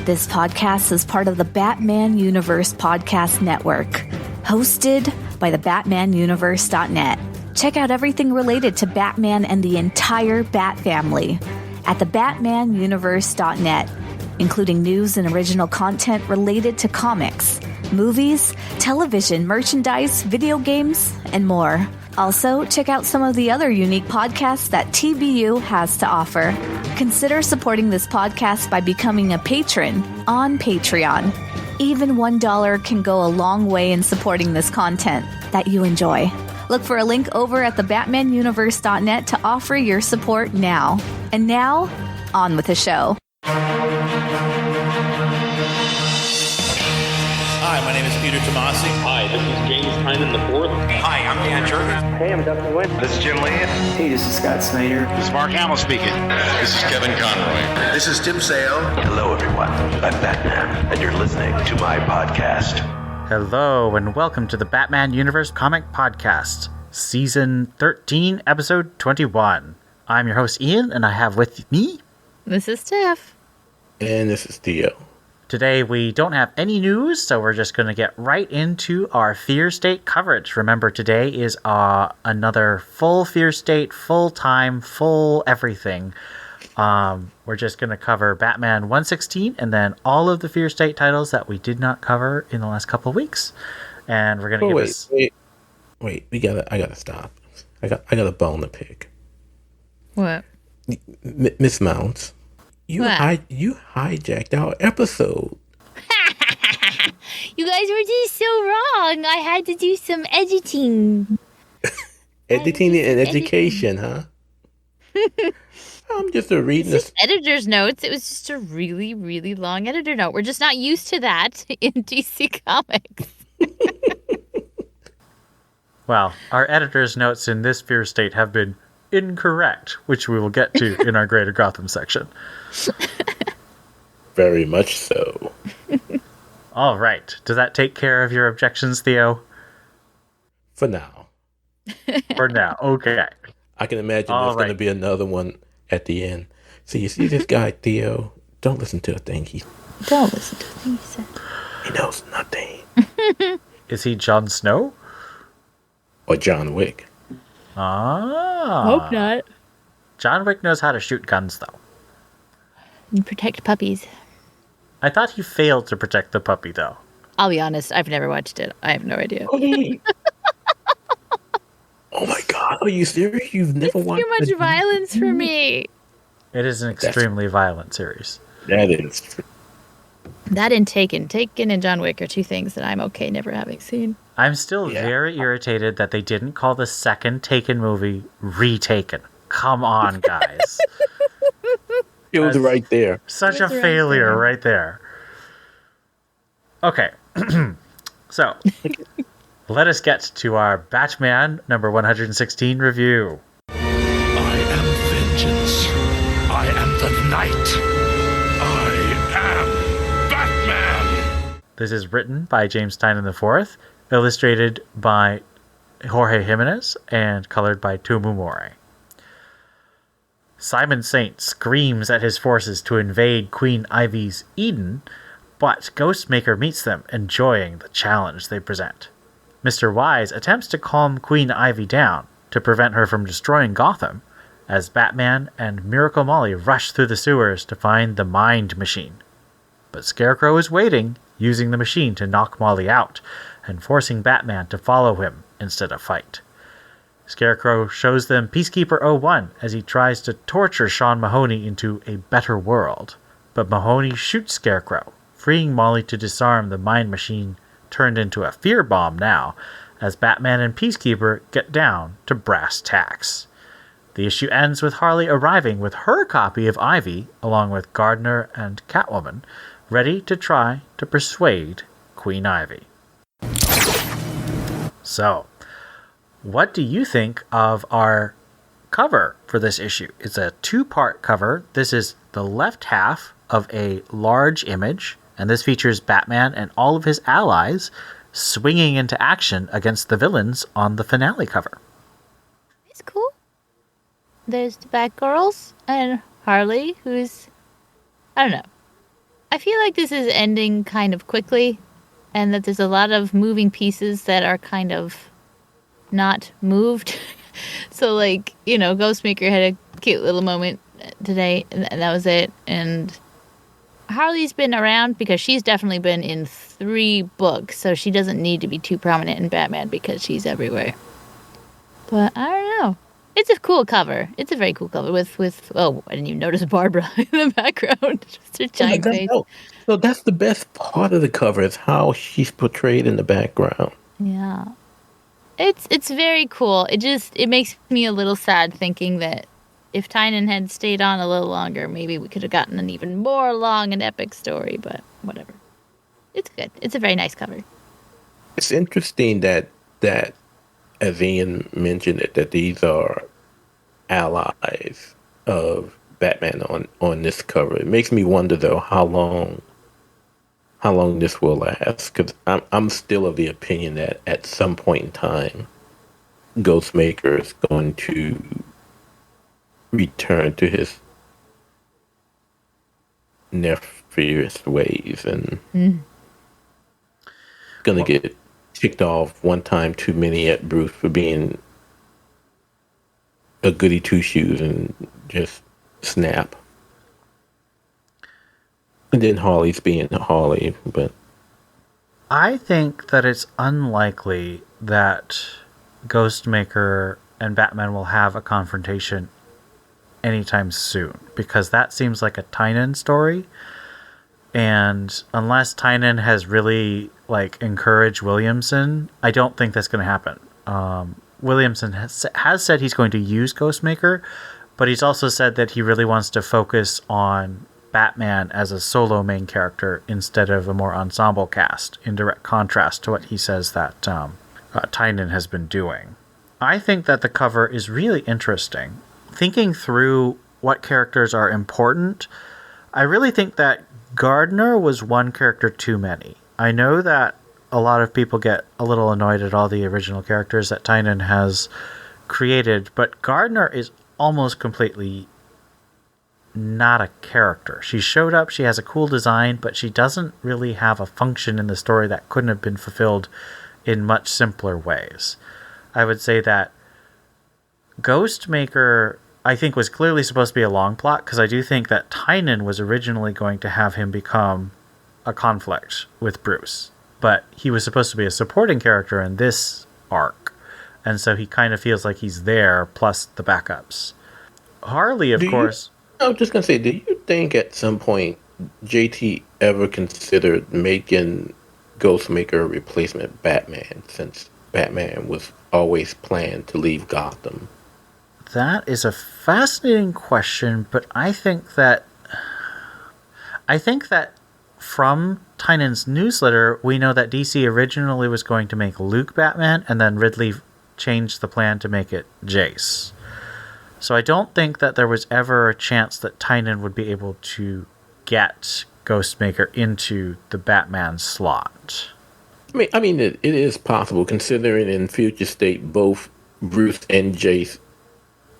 This podcast is part of the Batman Universe Podcast Network, hosted by the BatmanUniverse.net. Check out everything related to Batman and the entire Bat family at the BatmanUniverse.net, including news and original content related to comics, movies, television, merchandise, video games, and more. Also, check out some of the other unique podcasts that TBU has to offer. Consider supporting this podcast by becoming a patron on Patreon. Even $1 can go a long way in supporting this content that you enjoy. Look for a link over at the BatmanUniverse.net to offer your support now. And now, on with the show. Hi, my name is Peter Tomasi. Hi, this is James Tynan IV. Hi, I'm Dan Jurgens. Hey, I'm Dustin Wynn. This is Jim Lee. Hey, this is Scott Snyder. This is Mark Hamill speaking. This is Kevin Conroy. This is Tim Sale. Hello, everyone. I'm Batman, and you're listening to my podcast. Hello, and welcome to the Batman Universe Comic Podcast, Season 13, Episode 21. I'm your host, Ian, and I have with me... This is Steph. And this is Theo. Today, we don't have any news, so we're just going to get right into our Fear State coverage. Remember, today is another full Fear State, full-time, full everything. We're just going to cover Batman 116 and then all of the Fear State titles that we did not cover in the last couple of weeks. And we're going to Wait, I gotta stop. I got a bone to pick. What? Miss Mounts. You hijacked our episode. You guys were just so wrong. I had to do some editing. Editing and education, huh? I'm just reading this. Editor's notes. It was just a really, really long editor note. We're just not used to that in DC Comics. Well, our editor's notes in this Fear State have been incorrect, which we will get to in our Greater Gotham section. Very much so. All right. Does that take care of your objections, Theo? For now. For now. Okay. I can imagine there's going to be another one at the end. So you see this guy, Theo? Don't listen to a thing he said. He knows nothing. Is he Jon Snow? Or John Wick? Hope not. John Wick knows how to shoot guns, though. And protect puppies. I thought he failed to protect the puppy, though. I'll be honest, I've never watched it. I have no idea. Oh my god, are you serious? You've never watched too much violence for me. It is an extremely violent series. That is true. That and Taken. Taken and John Wick are two things that I'm okay never having seen. I'm still very irritated that they didn't call the second Taken movie Retaken. Come on, guys. It was right there. Such a failure right there. Okay. So, let us get to our Batman number 116 review. I am vengeance. I am the night. I am Batman. This is written by James Tynan IV, illustrated by Jorge Jimenez, and colored by Tumu Mori. Simon Saint screams at his forces to invade Queen Ivy's Eden, but Ghostmaker meets them, enjoying the challenge they present. Mr. Wise attempts to calm Queen Ivy down to prevent her from destroying Gotham, as Batman and Miracle Molly rush through the sewers to find the Mind Machine. But Scarecrow is waiting, using the machine to knock Molly out, and forcing Batman to follow him instead of fight. Scarecrow shows them Peacekeeper 01 as he tries to torture Sean Mahoney into a better world. But Mahoney shoots Scarecrow, freeing Molly to disarm the Mind Machine turned into a fear bomb now, as Batman and Peacekeeper get down to brass tacks. The issue ends with Harley arriving with her copy of Ivy, along with Gardner and Catwoman, ready to try to persuade Queen Ivy. So, what do you think of our cover for this issue? It's a two-part cover. This is the left half of a large image, and this features Batman and all of his allies swinging into action against the villains on the finale cover. It's cool. There's the Batgirls and Harley, who's, I don't know. I feel like this is ending kind of quickly, and that there's a lot of moving pieces that are kind of not moved. So, like, Ghostmaker had a cute little moment today, and that was it. And Harley's been around because she's definitely been in 3 books, so she doesn't need to be too prominent in Batman because she's everywhere. But I don't know. It's a cool cover. It's a very cool cover with oh, I didn't even notice Barbara in the background. Just her giant face. So that's the best part of the cover is how she's portrayed in the background. Yeah. It's very cool. It makes me a little sad thinking that if Tynan had stayed on a little longer, maybe we could have gotten an even more long and epic story, but whatever. It's good. It's a very nice cover. It's interesting that as Ian mentioned it, that these are allies of Batman on this cover. It makes me wonder though how long this will last, because I'm still of the opinion that at some point in time, Ghostmaker is going to return to his nefarious ways and gonna get ticked off one time too many at Bruce for being a goody two shoes and just snap. And then Harley's being Harley, but I think that it's unlikely that Ghostmaker and Batman will have a confrontation anytime soon, because that seems like a Tynan story. And unless Tynan has really encouraged Williamson, I don't think that's going to happen. Williamson has said he's going to use Ghostmaker, but he's also said that he really wants to focus on Batman as a solo main character instead of a more ensemble cast, in direct contrast to what he says that Tynan has been doing. I think that the cover is really interesting. Thinking through what characters are important, I really think that Gardner was one character too many. I know that a lot of people get a little annoyed at all the original characters that Tynan has created, but Gardner is almost completely not a character. She showed up, she has a cool design, but she doesn't really have a function in the story that couldn't have been fulfilled in much simpler ways. I would say that Ghostmaker, I think, was clearly supposed to be a long plot, because I do think that Tynan was originally going to have him become a conflict with Bruce, but he was supposed to be a supporting character in this arc, and so he kind of feels like he's there plus the backups. Harley, of course. I was just gonna say, do you think at some point JT ever considered making Ghostmaker a replacement Batman, since Batman was always planned to leave Gotham? That is a fascinating question, but I think that from Tynan's newsletter, we know that DC originally was going to make Luke Batman, and then Ridley changed the plan to make it Jace. So I don't think that there was ever a chance that Tynan would be able to get Ghostmaker into the Batman slot. I mean, it is possible, considering in Future State both Bruce and Jace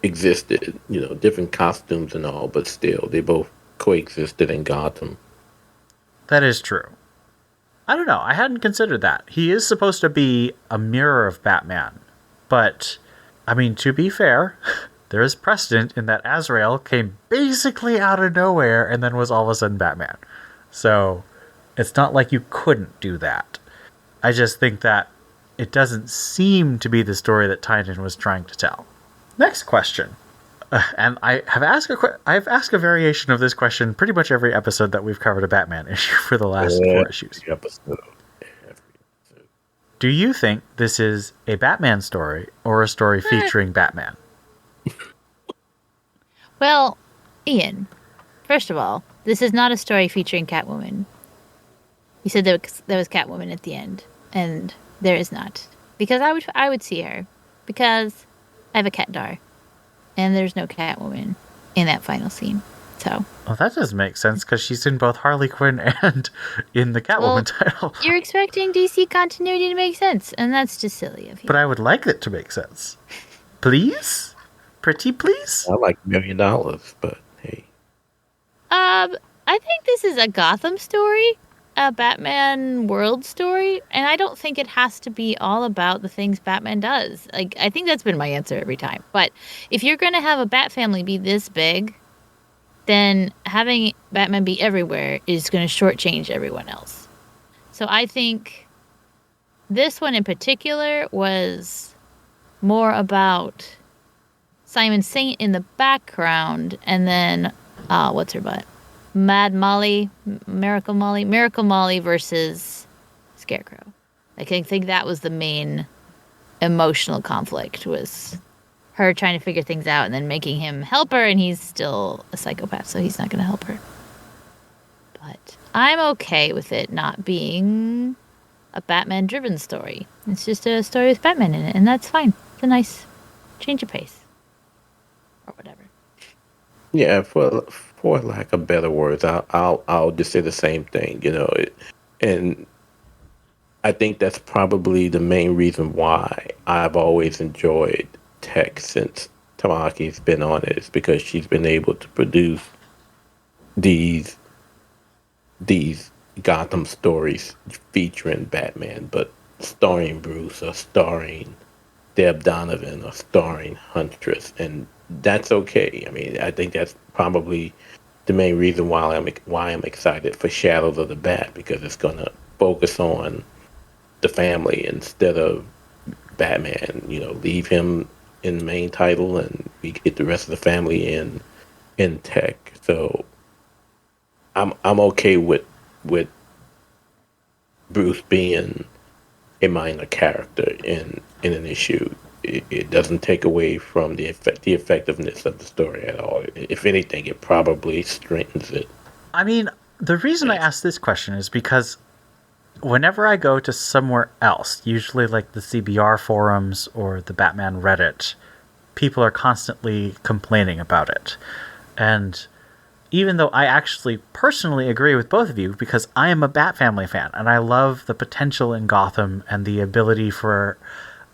existed, different costumes and all, but still, they both coexisted in Gotham. That is true. I don't know, I hadn't considered that. He is supposed to be a mirror of Batman, but, I mean, to be fair, there is precedent in that Azrael came basically out of nowhere and then was all of a sudden Batman. So, it's not like you couldn't do that. I just think that it doesn't seem to be the story that Tynan was trying to tell. Next question. And I've asked a variation of this question pretty much every episode that we've covered a Batman issue for the last 4 issues. Do you think this is a Batman story or a story featuring Batman? Well, Ian, first of all, this is not a story featuring Catwoman. You said there was Catwoman at the end, and there is not. Because I would see her. Because I have a cat dar. And there's no Catwoman in that final scene. So. Well, that doesn't make sense, because she's in both Harley Quinn and in the Catwoman title. You're expecting DC continuity to make sense, and that's just silly of you. But I would like it to make sense. Please? Pretty please? I like $1 million, but hey. I I think this is a Gotham story, a Batman world story, and I don't think it has to be all about the things Batman does. Like, I think that's been my answer every time. But if you're going to have a Bat family be this big, then having Batman be everywhere is going to shortchange everyone else. So I think this one in particular was more about Simon Saint in the background, and then, what's her butt? Miracle Molly versus Scarecrow. I think that was the main emotional conflict, was her trying to figure things out and then making him help her, and he's still a psychopath, so he's not going to help her. But I'm okay with it not being a Batman-driven story. It's just a story with Batman in it, and that's fine. It's a nice change of pace. Or whatever. Yeah, for lack of better words, I'll just say the same thing, and I think that's probably the main reason why I've always enjoyed Tech since Tamaki's been on it, is because she's been able to produce these Gotham stories featuring Batman, but starring Bruce or starring Deb Donovan or starring Huntress, and that's okay. I mean, I think that's probably the main reason why I'm excited for Shadows of the Bat, because it's gonna focus on the family instead of Batman. Leave him in the main title, and we get the rest of the family in Tech. So I'm okay with Bruce being a minor character in an issue. It doesn't take away from the effectiveness of the story at all. If anything, it probably strengthens it. I mean, the reason I ask this question is because whenever I go to somewhere else, usually like the CBR forums or the Batman Reddit, people are constantly complaining about it. And even though I actually personally agree with both of you, because I am a Bat Family fan, and I love the potential in Gotham and the ability for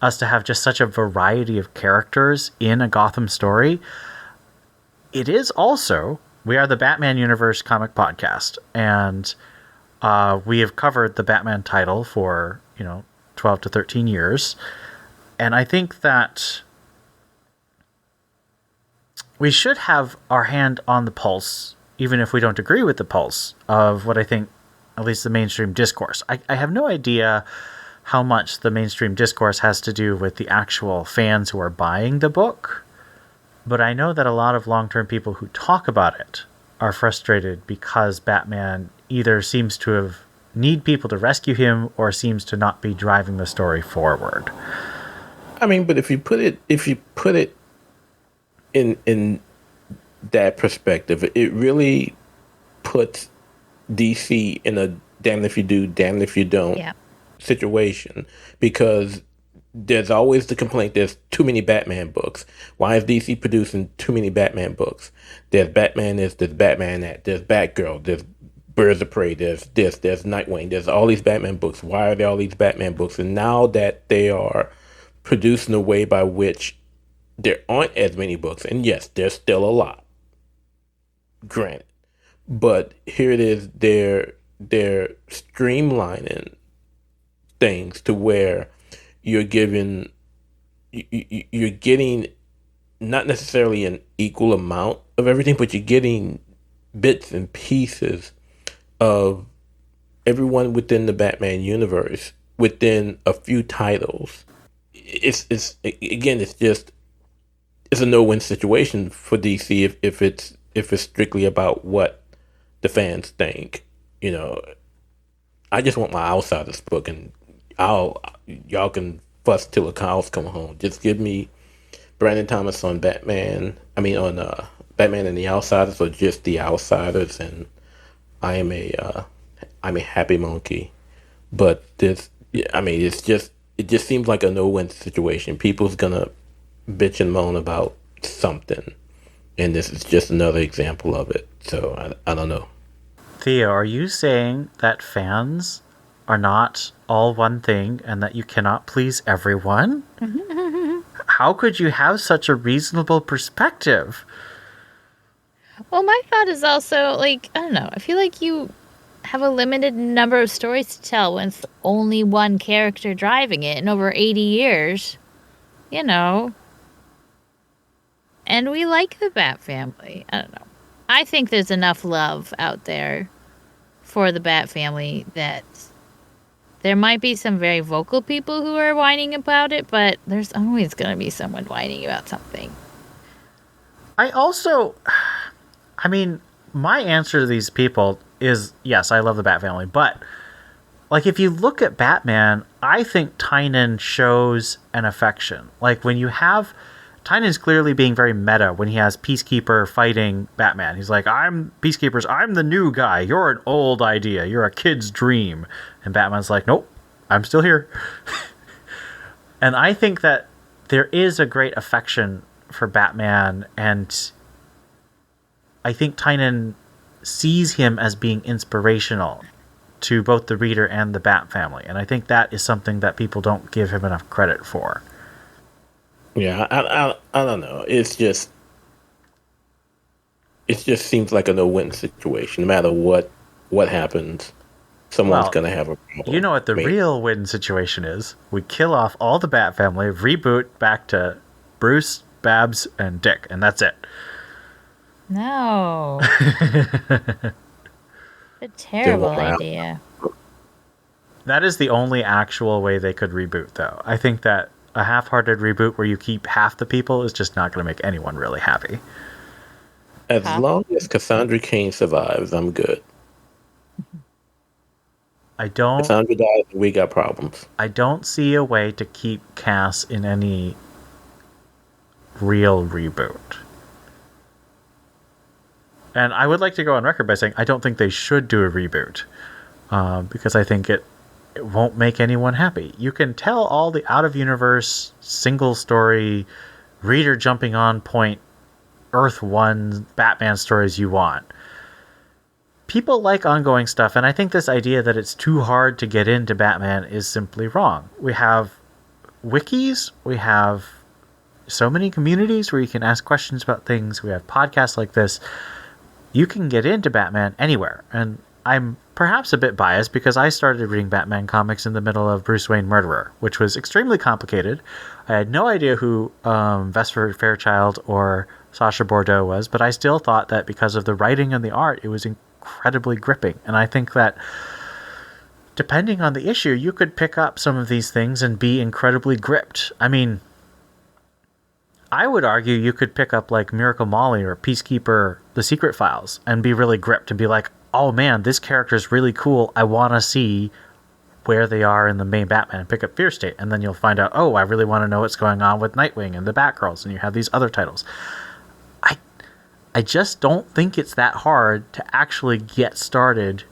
us to have just such a variety of characters in a Gotham story, it is also, we are the Batman Universe comic podcast, and we have covered the Batman title for, 12 to 13 years. And I think that we should have our hand on the pulse, even if we don't agree with the pulse, of what I think, at least the mainstream discourse. I have no idea how much the mainstream discourse has to do with the actual fans who are buying the book, but I know that a lot of long-term people who talk about it are frustrated because Batman either seems to need people to rescue him or seems to not be driving the story forward. I mean, but if you put it in that perspective, it really puts DC in a damned if you do, damned if you don't situation, because there's always the complaint there's too many Batman books. Why is DC producing too many Batman books? There's Batman this, there's Batman that, there's Batgirl, there's Birds of Prey, there's this, there's Nightwing, there's all these Batman books. Why are there all these Batman books? And now that they are produced in a way by which there aren't as many books, and yes, there's still a lot, granted, but here it is, they're streamlining things to where you're getting not necessarily an equal amount of everything, but you're getting bits and pieces of everyone within the Batman universe within a few titles. It's a no-win situation for DC if it's strictly about what the fans think. I just want my Outsiders book, and y'all can fuss till the cows come home. Just give me Brandon Thomas on Batman. Batman and the Outsiders, or just the Outsiders, and I'm a happy monkey. But it just seems like a no-win situation. People's gonna bitch and moan about something, and this is just another example of it. So I don't know. Theo, are you saying that fans are not all one thing and that you cannot please everyone? How could you have such a reasonable perspective? Well, my thought is also, like, I don't know. I feel like you have a limited number of stories to tell when it's only one character driving it in over 80 years. You know. And we like the Bat family. I don't know. I think there's enough love out there for the Bat family that there might be some very vocal people who are whining about it, but there's always going to be someone whining about something. I mean, my answer to these people is yes, I love the Bat family, but like if you look at Batman, I think Tynan shows an affection. Like when you have Tynan's clearly being very meta when he has Peacekeeper fighting Batman. He's like, I'm the new guy. You're an old idea. You're a kid's dream. And Batman's like, nope, I'm still here. And I think that there is a great affection for Batman, and I think Tynan sees him as being inspirational to both the reader and the Bat family. And I think that is something that people don't give him enough credit for. Yeah, I don't know. It just seems like a no-win situation. No matter what happens, someone's going to have a problem. You know what the real win situation is? We kill off all the Bat family, reboot back to Bruce, Babs, and Dick, and that's it. No. A terrible idea. That is the only actual way they could reboot, though. I think that a half-hearted reboot where you keep half the people is just not going to make anyone really happy. As long as Cassandra Cain survives, I'm good. Cassandra dies, we got problems. I don't see a way to keep Cass in any real reboot. And I would like to go on record by saying I don't think they should do a reboot. Because I think it won't make anyone happy. You can tell all the out-of-universe, single-story, reader-jumping-on-point, Earth 1 Batman stories you want. People like ongoing stuff, and I think this idea that it's too hard to get into Batman is simply wrong. We have wikis, we have so many communities where you can ask questions about things, we have podcasts like this. You can get into Batman anywhere, and I'm perhaps a bit biased because I started reading Batman comics in the middle of Bruce Wayne Murderer, which was extremely complicated. I had no idea who Vesper Fairchild or Sacha Bordeaux was, but I still thought that because of the writing and the art, it was incredibly gripping. And I think that depending on the issue, you could pick up some of these things and be incredibly gripped. I mean, I would argue you could pick up like Miracle Molly or Peacekeeper, The Secret Files, and be really gripped and be like, oh man, this character is really cool. I want to see where they are in the main Batman and pick up Fear State. And then you'll find out, oh, I really want to know what's going on with Nightwing and the Batgirls. And you have these other titles. I just don't think it's that hard to actually get started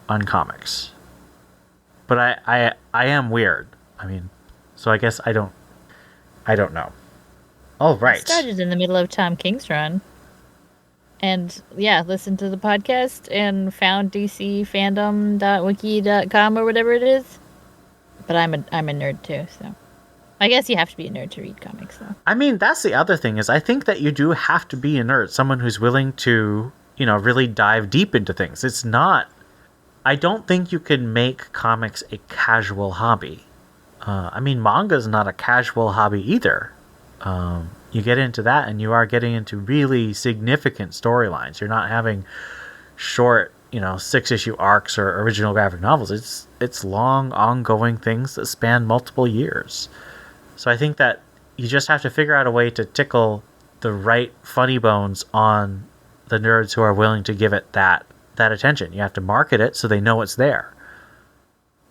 on comics. But I am weird. I mean, so I guess I don't know. All right. I started in the middle of Tom King's run. And yeah, listened to the podcast and found dcfandom.wiki.com or whatever it is. But I'm a nerd too, so I guess you have to be a nerd to read comics, though. I mean, that's the other thing is I think that you do have to be a nerd, someone who's willing to, really dive deep into things. It's not. I don't think you can make comics a casual hobby. I mean, manga's not a casual hobby either. You get into that and you are getting into really significant storylines. You're not having short, 6-issue arcs or original graphic novels. It's long, ongoing things that span multiple years. So I think that you just have to figure out a way to tickle the right funny bones on the nerds who are willing to give it that attention. You have to market it so they know it's there.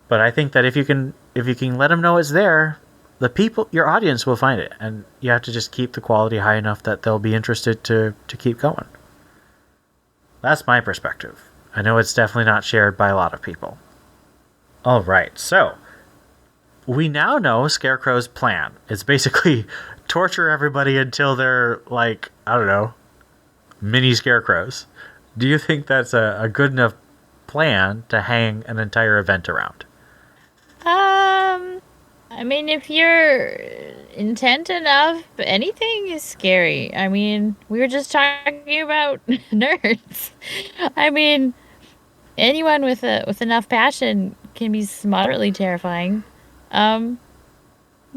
But I think that if you can let them know it's there, the people, your audience will find it, and you have to just keep the quality high enough that they'll be interested to keep going. That's my perspective. I know it's definitely not shared by a lot of people. All right, so we now know Scarecrow's plan. It's basically torture everybody until they're like, I don't know, mini scarecrows. Do you think that's a good enough plan to hang an entire event around? I mean, if you're intent enough. Anything is scary. I mean, we were just talking about nerds. I mean, anyone with enough passion can be moderately terrifying.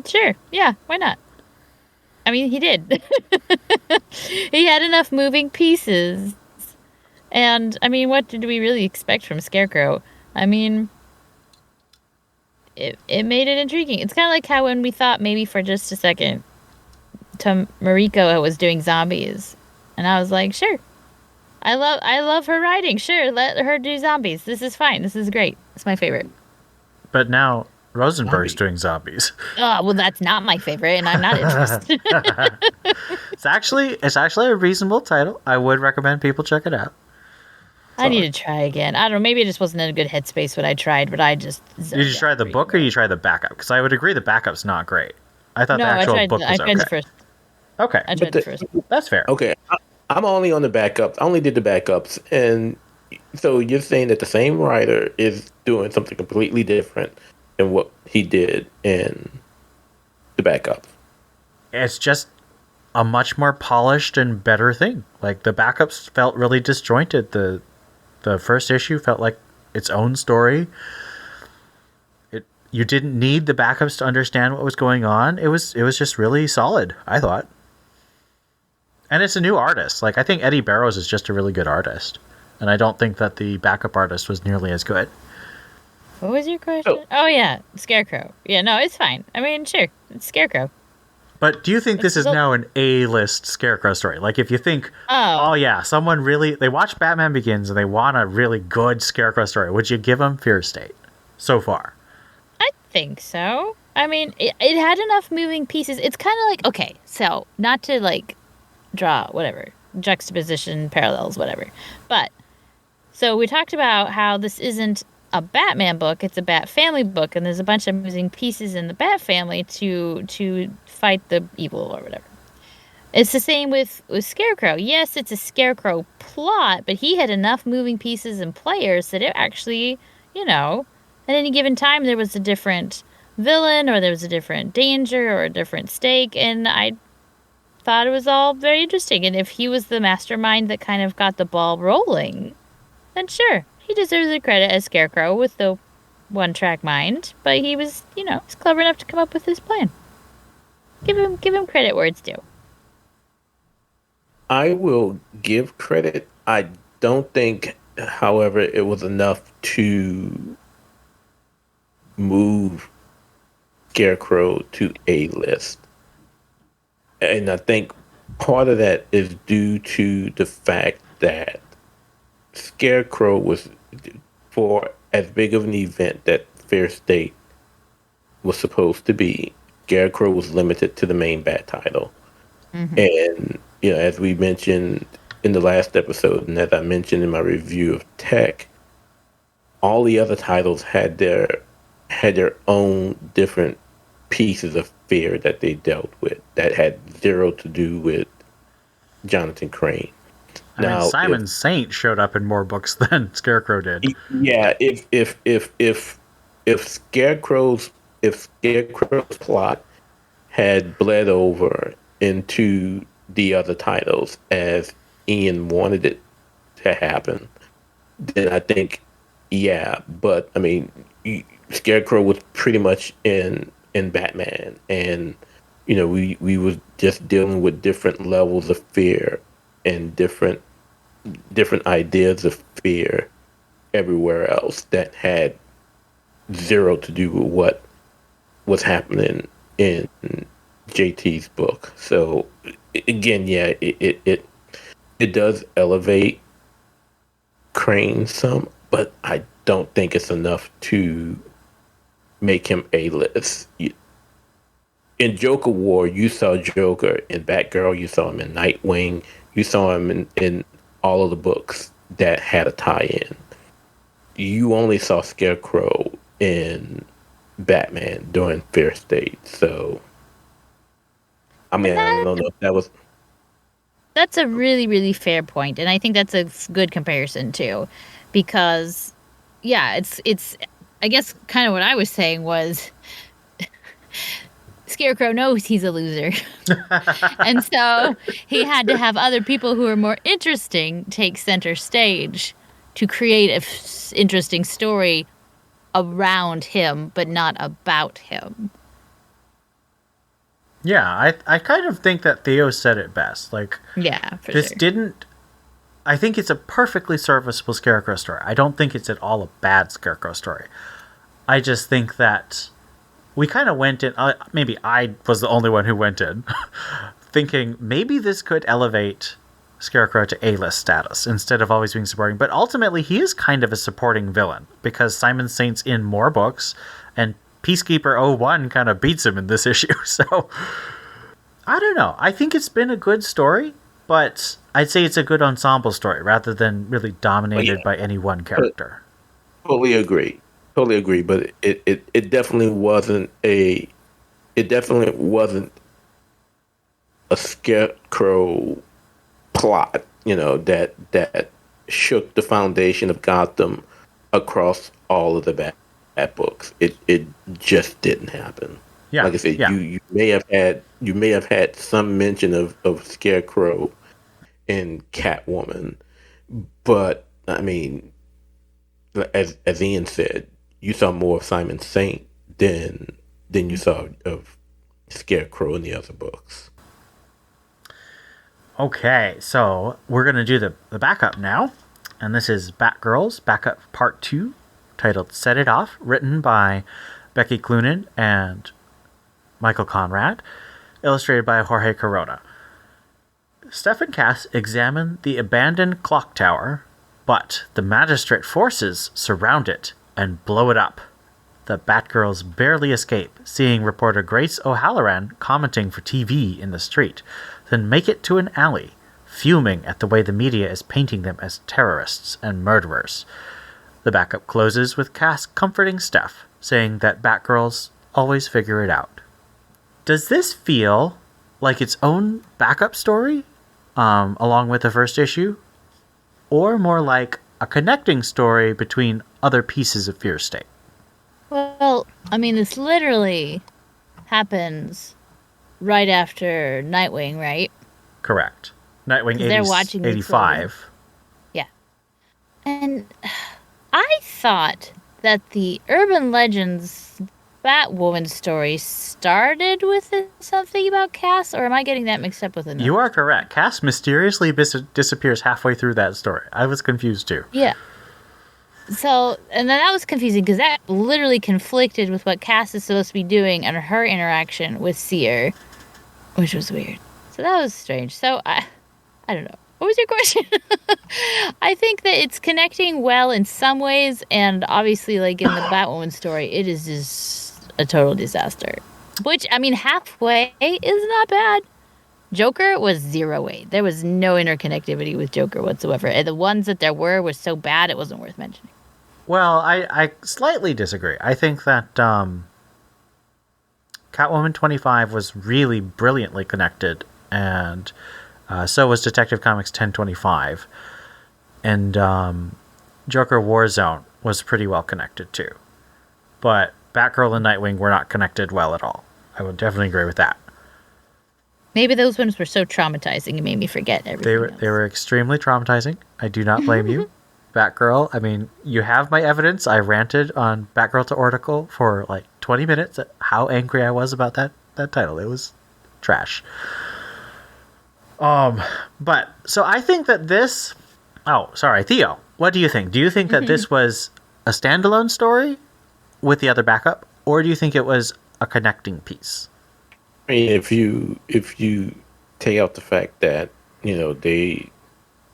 Sure, yeah, why not? I mean, he did. He had enough moving pieces. And, I mean, what did we really expect from Scarecrow? I mean, it made it intriguing. It's kind of like how when we thought maybe for just a second Mariko was doing zombies. And I was like, sure. I love her writing. Sure, let her do zombies. This is fine. This is great. It's my favorite. But now Rosenberg's doing zombies. Oh, well, that's not my favorite, and I'm not interested. It's actually a reasonable title. I would recommend people check it out. I need to try again. I don't know. Maybe I just wasn't in a good headspace when I tried, but I just... Did you try the book or you try the backup? Because I would agree the backup's not great. I thought the actual book was okay. I tried the first. Okay. I tried the first. That's fair. Okay. I'm only on the backups. I only did the backups. And so you're saying that the same writer is doing something completely different than what he did in the backup. It's just a much more polished and better thing. Like, the backups felt really disjointed. The first issue felt like its own story. You didn't need the backups to understand what was going on. It was just really solid, I thought. And it's a new artist. Like, I think Eddie Barrows is just a really good artist. And I don't think that the backup artist was nearly as good. What was your question? Oh yeah, Scarecrow. Yeah, no, it's fine. I mean, sure, it's Scarecrow. But do you think this is now an A-list Scarecrow story? Like, if you think, oh yeah, someone really... They watch Batman Begins and they want a really good Scarecrow story, would you give them Fear State so far? I think so. I mean, it had enough moving pieces. It's kind of like, okay, so, not to, like, draw, whatever, juxtaposition, parallels, whatever. But, so we talked about how this isn't a Batman book, it's a Bat Family book, and there's a bunch of moving pieces in the Bat Family to fight the evil or whatever. It's the same with Scarecrow. Yes, it's a Scarecrow plot, but he had enough moving pieces and players that it actually, you know, at any given time there was a different villain or there was a different danger or a different stake, and I thought it was all very interesting. And if he was the mastermind that kind of got the ball rolling, then sure, he deserves the credit as Scarecrow with the one-track mind, but he was, you know, he's clever enough to come up with his plan. Give him credit where it's due. I will give credit. I don't think, however, it was enough to move Scarecrow to A-list. And I think part of that is due to the fact that Scarecrow was, for as big of an event that Fair State was supposed to be, Scarecrow was limited to the main Bat title. Mm-hmm. And, you know, as we mentioned in the last episode, and as I mentioned in my review of Tech, all the other titles had their own different pieces of fear that they dealt with that had zero to do with Jonathan Crane. I mean, Simon Saint showed up in more books than Scarecrow did. Yeah, if Scarecrow's plot had bled over into the other titles as Ian wanted it to happen, then I think, yeah. But I mean, Scarecrow was pretty much in Batman, and you know, we was just dealing with different levels of fear and different ideas of fear everywhere else that had zero to do with what was happening in JT's book. So again, yeah, it does elevate Crane some, but I don't think it's enough to make him A-list. In Joker War, you saw Joker. In Batgirl, you saw him in Nightwing. You saw him in all of the books that had a tie-in. You only saw Scarecrow in Batman during Fair State. So, I mean, I don't know if that was... That's a really, really fair point, and I think that's a good comparison, too. Because, yeah, it's I guess kind of what I was saying was... Scarecrow knows he's a loser. And so he had to have other people who are more interesting take center stage to create an interesting story around him, but not about him. Yeah, I kind of think that Theo said it best. Like, Yeah, for this sure. didn't... I think it's a perfectly serviceable Scarecrow story. I don't think it's at all a bad Scarecrow story. I just think that we kind of went in... maybe I was the only one who went in thinking maybe this could elevate Scarecrow to A-list status instead of always being supporting. But ultimately, he is kind of a supporting villain because Simon Saint's in more books, and Peacekeeper 01 kind of beats him in this issue. So, I don't know. I think it's been a good story, but I'd say it's a good ensemble story rather than really dominated by any one character. Totally agree. But it definitely wasn't a Scarecrow plot, that shook the foundation of Gotham across all of the Bat books. It just didn't happen. Yeah, like I said, yeah. you may have had some mention of Scarecrow in Catwoman, but I mean, as Ian said, you saw more of Simon Saint than you saw of Scarecrow in the other books. Okay, so we're going to do the backup now. And this is Batgirls Backup Part 2, titled Set It Off, written by Becky Cloonan and Michael Conrad, illustrated by Jorge Corona. Steph and Cass examine the abandoned clock tower, but the magistrate forces surround it and blow it up. The Batgirls barely escape, seeing reporter Grace O'Halloran commenting for TV in the street, then make it to an alley, fuming at the way the media is painting them as terrorists and murderers. The backup closes with Cass comforting Steph, saying that Batgirls always figure it out. Does this feel like its own backup story, along with the first issue? Or more like a connecting story between other pieces of Fear State? Well, I mean, this literally happens right after Nightwing, right? Correct. Nightwing 80, they're watching 85. Yeah. And I thought that the Urban Legends Batwoman story started with something about Cass, or am I getting that mixed up with another? You are correct. Cass mysteriously disappears halfway through that story. I was confused too. Yeah. So, and then that was confusing because that literally conflicted with what Cass is supposed to be doing and her interaction with Seer, which was weird. So that was strange. So I don't know. What was your question? I think that it's connecting well in some ways, and obviously, like in the Batwoman story, it is just a total disaster. Which, I mean, halfway is not bad. Joker was 0-8. There was no interconnectivity with Joker whatsoever. And the ones that there were so bad it wasn't worth mentioning. Well, I slightly disagree. I think that Catwoman 25 was really brilliantly connected, and so was Detective Comics 1025. And Joker Warzone was pretty well connected too. But Batgirl and Nightwing were not connected well at all. I would definitely agree with that. Maybe those ones were so traumatizing it made me forget everything. They were extremely traumatizing. I do not blame you. Batgirl, I mean, you have my evidence. I ranted on Batgirl to Oracle for like 20 minutes at how angry I was about that title. It was trash. But so I think that this... Oh, sorry, Theo. What do you think? Do you think that this was a standalone story with the other backup, or do you think it was a connecting piece? I mean, if you take out the fact that, they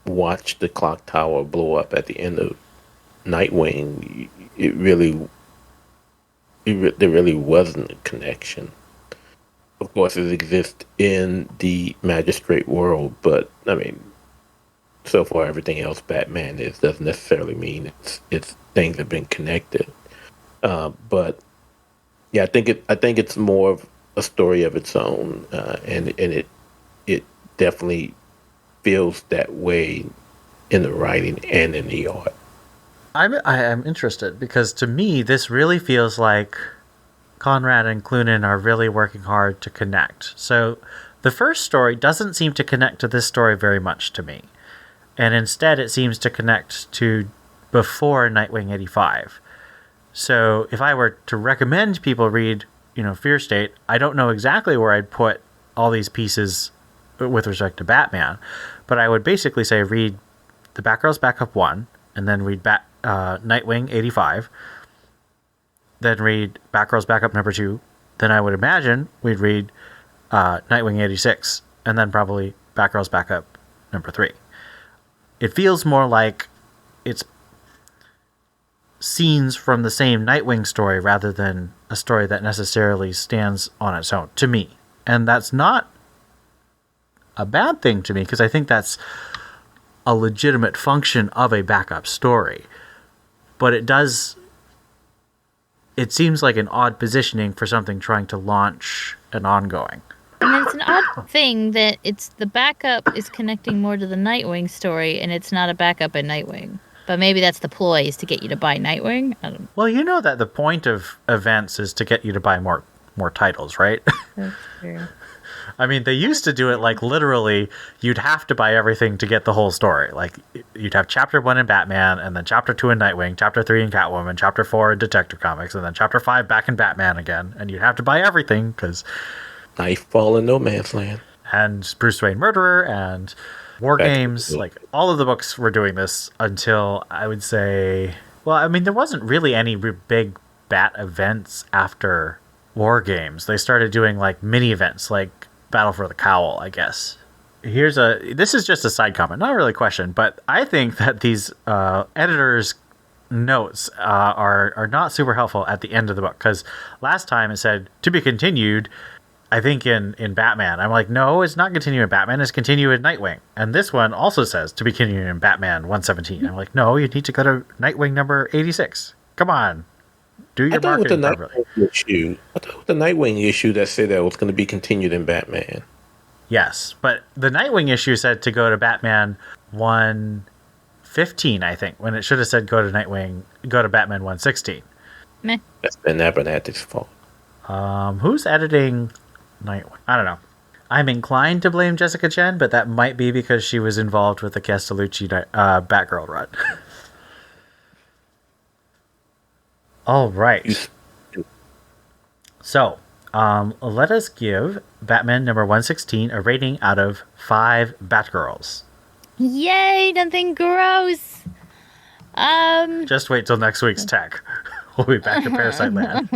watched the clock tower blow up at the end of Nightwing, there really wasn't a connection. Of course, it exists in the magistrate world, but I mean, so far everything else Batman is doesn't necessarily mean it's things have been connected. But yeah, I think it's more of a story of its own, and it definitely feels that way in the writing and in the art. I am interested because to me this really feels like Conrad and Clunan are really working hard to connect. So the first story doesn't seem to connect to this story very much to me. And instead it seems to connect to before Nightwing 85. So if I were to recommend people read, Fear State, I don't know exactly where I'd put all these pieces with respect to Batman, but I would basically say read the Batgirls Backup 1, and then read Nightwing 85, then read Batgirls Backup number 2, then I would imagine we'd read Nightwing 86, and then probably Batgirls Backup number 3. It feels more like it's scenes from the same Nightwing story rather than a story that necessarily stands on its own, to me. And that's not a bad thing to me, because I think that's a legitimate function of a backup story. But it seems like an odd positioning for something trying to launch an ongoing. And it's an odd thing that it's the backup is connecting more to the Nightwing story, and it's not a backup in Nightwing. But maybe that's the ploy, is to get you to buy Nightwing. I don't know. Well, you know that the point of events is to get you to buy more titles, right? That's true. I mean, they used to do it like literally you'd have to buy everything to get the whole story. Like you'd have chapter 1 in Batman, and then chapter 2 in Nightwing, chapter 3 in Catwoman, chapter 4 in Detective Comics, and then chapter 5 back in Batman again. And you'd have to buy everything because Nightfall in No Man's Land. And Bruce Wayne Murderer and War Games. Like all of the books were doing this until I would say, well, I mean, there wasn't really any big Bat events after War Games. They started doing like mini events like Battle for the Cowl, I guess. This is just a side comment, not really a question, but I think that these editors' notes are not super helpful at the end of the book, because last time it said to be continued, I think in Batman. I'm like, no, it's not continuing in Batman, it's continuing in Nightwing. And this one also says to be continuing in Batman 117. I'm like, no, you need to go to Nightwing number 86. Come on. Do your marketing properly. I thought with the Nightwing issue that said that was going to be continued in Batman. Yes, but the Nightwing issue said to go to Batman 115, I think, when it should have said go to Batman 116. Meh. That's Ben Abernathy's fault. Who's editing Nightwing? I don't know. I'm inclined to blame Jessica Chen, but that might be because she was involved with the Castellucci Batgirl run. All right. So, let us give Batman number 116 a rating out of 5 Batgirls. Yay, nothing gross. Just wait till next week's tech. We'll be back to Parasite Land.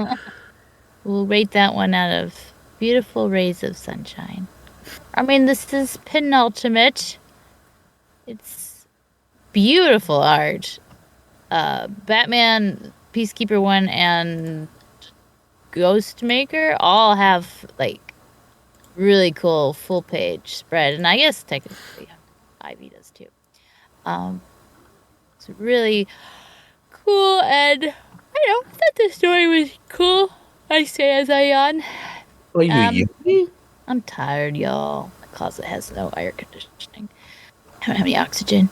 We'll rate that one out of beautiful rays of sunshine. I mean, this is penultimate. It's beautiful art. Batman, Peacekeeper 1, and Ghostmaker all have, like, really cool full-page spread. And I guess technically Ivy does, too. It's really cool, and I thought the story was cool. I say as I yawn. Are you I'm tired, y'all. My closet has no air conditioning. I don't have any oxygen.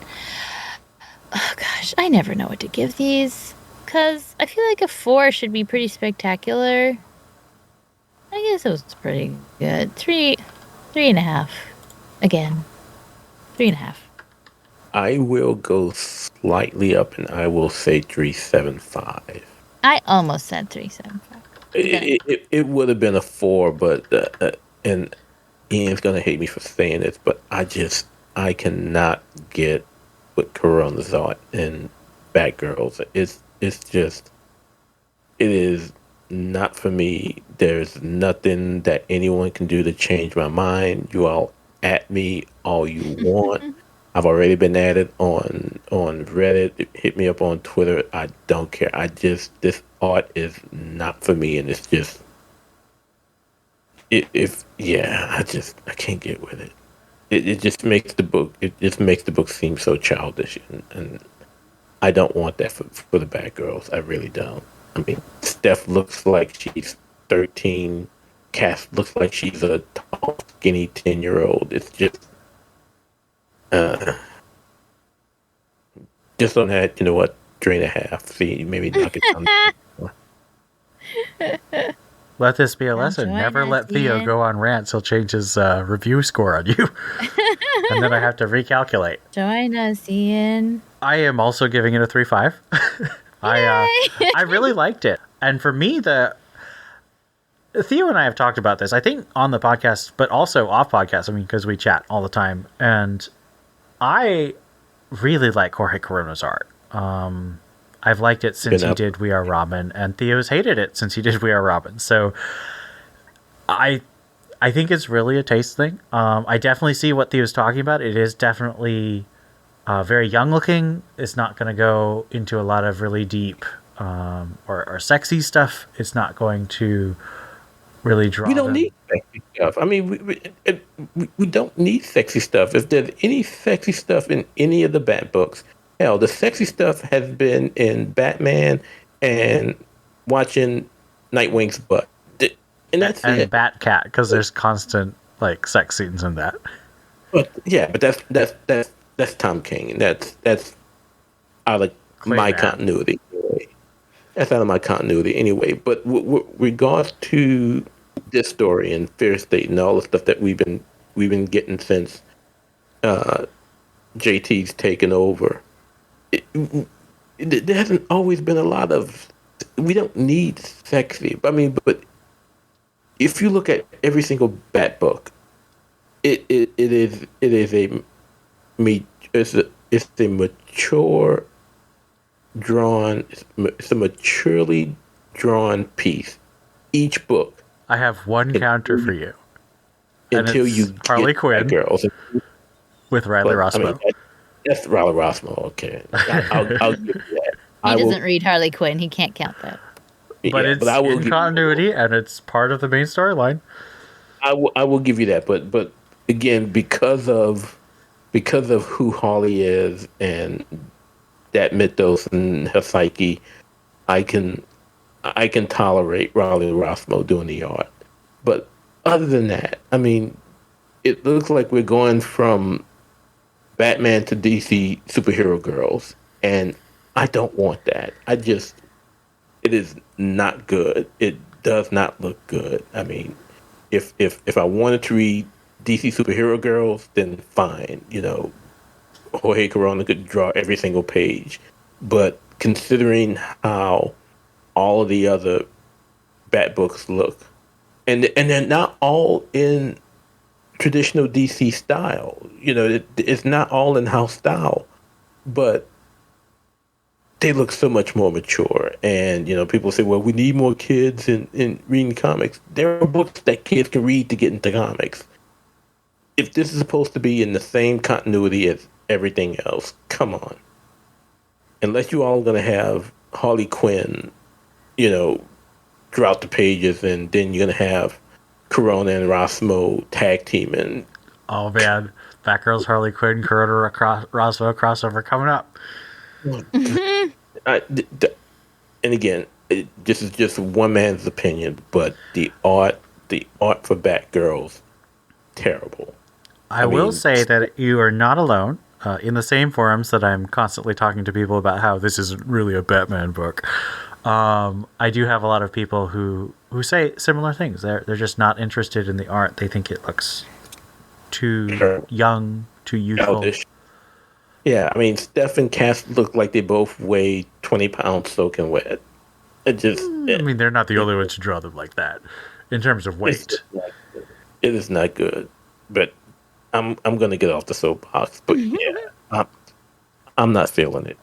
Oh, gosh. I never know what to give these. Because I feel like a 4 should be pretty spectacular. I guess it was pretty good. 3.5. Again. 3.5. I will go slightly up, and I will say 3.75. I almost said 3.75. It would have been a 4, but and Ian's gonna hate me for saying this, but I cannot get what Corona's art and Batgirls. It is not for me. There's nothing that anyone can do to change my mind. You all at me all you want. I've already been at it on Reddit. Hit me up on Twitter. I don't care. This art is not for me, and it's just I can't get with it. It just makes the book seem so childish, and I don't want that for the Batgirls. I really don't. I mean, Steph looks like she's 13. Cass looks like she's a tall, skinny 10-year-old. It's just just on that, 3.5. See, maybe knock it down. Let this be a lesson. join Never us, let Theo Ian. go on rants. He'll change his review score on you. And then I have to recalculate. Join us, Ian. I am also giving it a 3.5. I really liked it. And for me, Theo and I have talked about this, I think on the podcast, but also off podcast. I mean, because we chat all the time. And I really like Jorge Corona's art. I've liked it since he did We Are Robin, and Theo's hated it since he did We Are Robin. So I think it's really a taste thing. I definitely see what Theo's talking about. It is definitely very young looking. It's not going to go into a lot of really deep or sexy stuff. It's not going to really draw. We don't need sexy stuff. I mean, we don't need sexy stuff. If there's any sexy stuff in any of the Bat books, hell, the sexy stuff has been in Batman and watching Nightwing's butt, and that's and it. Batcat, because there's constant like sex scenes in that. But yeah, but that's Tom King, and that's out of my continuity. Anyway. That's out of my continuity anyway. But with regards to this story and Fear State and all the stuff that we've been getting since JT's taken over, there hasn't always been a lot of. We don't need sexy. I mean, but if you look at every single Bat book, it's a mature drawn. It's a maturely drawn piece. Each book. I have one counter for you. Until you Harley get Quinn girls with Riley Rossmo. I mean, that's Riley Rossmo. Okay, I'll give you that. He doesn't read Harley Quinn. He can't count that. But it's in continuity, and it's part of the main storyline. I will give you that, but again, because of who Harley is and that mythos and her psyche, I can tolerate Riley Rossmo doing the art. But other than that, I mean, it looks like we're going from Batman to DC superhero girls, and I don't want that. It is not good. It does not look good. I mean, if I wanted to read DC superhero girls, then fine. You know, Jorge Corona could draw every single page. But considering how all of the other Bat books look, and they're not all in traditional DC style. You know, it's not all in-house style, but they look so much more mature. And, you know, people say, well, we need more kids in reading comics. There are books that kids can read to get into comics. If this is supposed to be in the same continuity as everything else, come on. Unless you all are going to have Harley Quinn, you know, throughout the pages, and then you're going to have Corona and Rossmo tag teaming. Oh, man. Batgirl's Harley Quinn, Corona Rossmo crossover coming up. And again, this is just one man's opinion, but the art for Batgirls, terrible. I will say that you are not alone. In the same forums that I'm constantly talking to people about how this isn't really a Batman book, I do have a lot of people who say similar things. They're just not interested in the art. They think it looks too young, too youthful. Childish. Yeah, I mean, Steph and Cass look like they both weigh 20 pounds soaking wet. I mean, they're not the only ones to draw them like that in terms of weight. It is not good. But I'm going to get off the soapbox. But yeah, I'm not feeling it.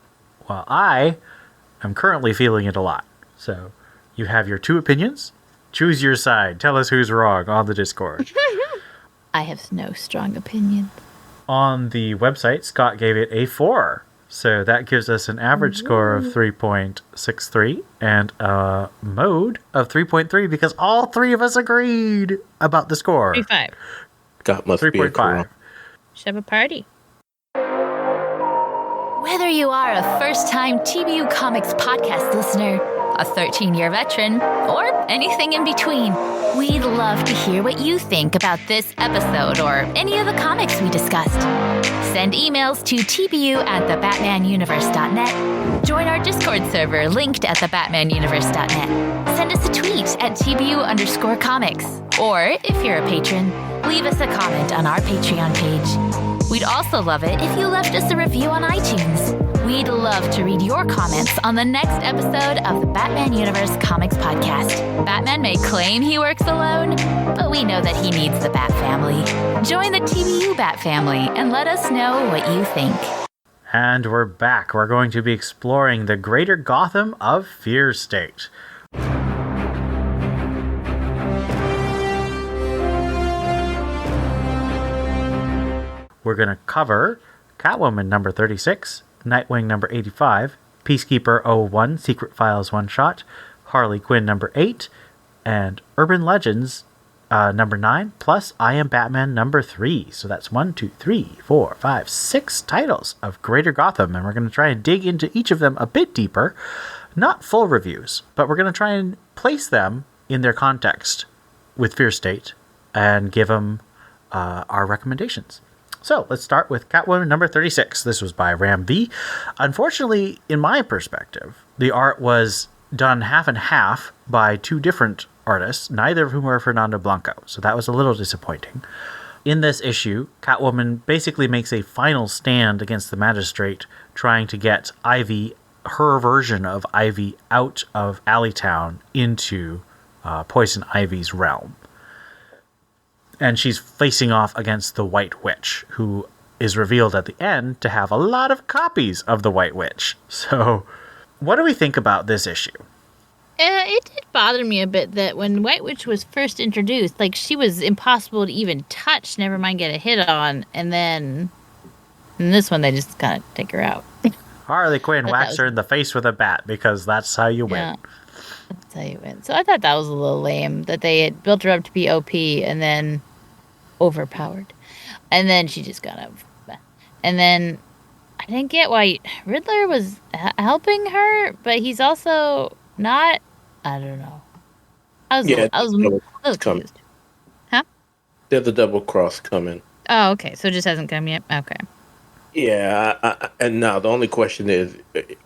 Well, I am currently feeling it a lot. So you have your two opinions. Choose your side. Tell us who's wrong on the Discord. I have no strong opinion. On the website, Scott gave it a 4. So that gives us an average score of 3.63 and a mode of 3.3 because all three of us agreed about the score. 3.5. Scott must be 3.5. Should have a party. Whether you are a first-time TBU Comics podcast listener a 13-year veteran, or anything in between. We'd love to hear what you think about this episode or any of the comics we discussed. Send emails to tbu@thebatmanuniverse.net. Join our Discord server linked at thebatmanuniverse.net. Send us a tweet at TBU_comics. Or, if you're a patron, leave us a comment on our Patreon page. We'd also love it if you left us a review on iTunes. We'd love to read your comments on the next episode of the Batman Universe Comics Podcast. Batman may claim he works alone, but we know that he needs the Bat Family. Join the TBU Bat Family and let us know what you think. And we're back. We're going to be exploring the greater Gotham of Fear State. We're going to cover Catwoman number 36, Nightwing number 85, Peacekeeper 01, Secret Files One Shot, Harley Quinn number 8, and Urban Legends number 9, plus I Am Batman number 3. So that's 6 titles of Greater Gotham, and we're going to try and dig into each of them a bit deeper. Not full reviews, but we're going to try and place them in their context with Fear State and give them our recommendations. So let's start with Catwoman number 36. This was by Ram V. Unfortunately, in my perspective, the art was done half and half by two different artists, neither of whom were Fernando Blanco. So that was a little disappointing. In this issue, Catwoman basically makes a final stand against the Magistrate, trying to get Ivy, her version of Ivy, out of Alleytown into Poison Ivy's realm. And she's facing off against the White Witch, who is revealed at the end to have a lot of copies of the White Witch. So, what do we think about this issue? It did bother me a bit that when White Witch was first introduced, like, she was impossible to even touch, never mind get a hit on, and then in this one they just kind of take her out. Harley Quinn whacks her in the face with a bat, because that's how you win. Yeah. That's how you win. So I thought that was a little lame, that they had built her up to be OP and then overpowered. And then she just got out. And then I didn't get why Riddler was helping her, but he's also not. I don't know. I was confused. Huh? There's a double cross coming. Oh, okay. So it just hasn't come yet? Okay. Yeah, and now the only question is,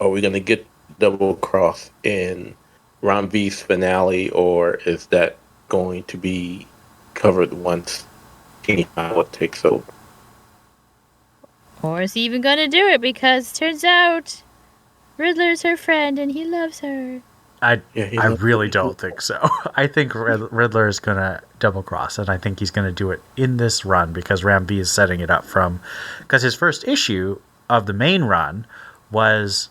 are we going to get double cross in Ron V's finale, or is that going to be covered once King Howard takes over? Or is he even going to do it? Because turns out Riddler's her friend and he loves her. I really don't think so. I think Riddler is going to double cross, and I think he's going to do it in this run because Ram V is setting it up because his first issue of the main run was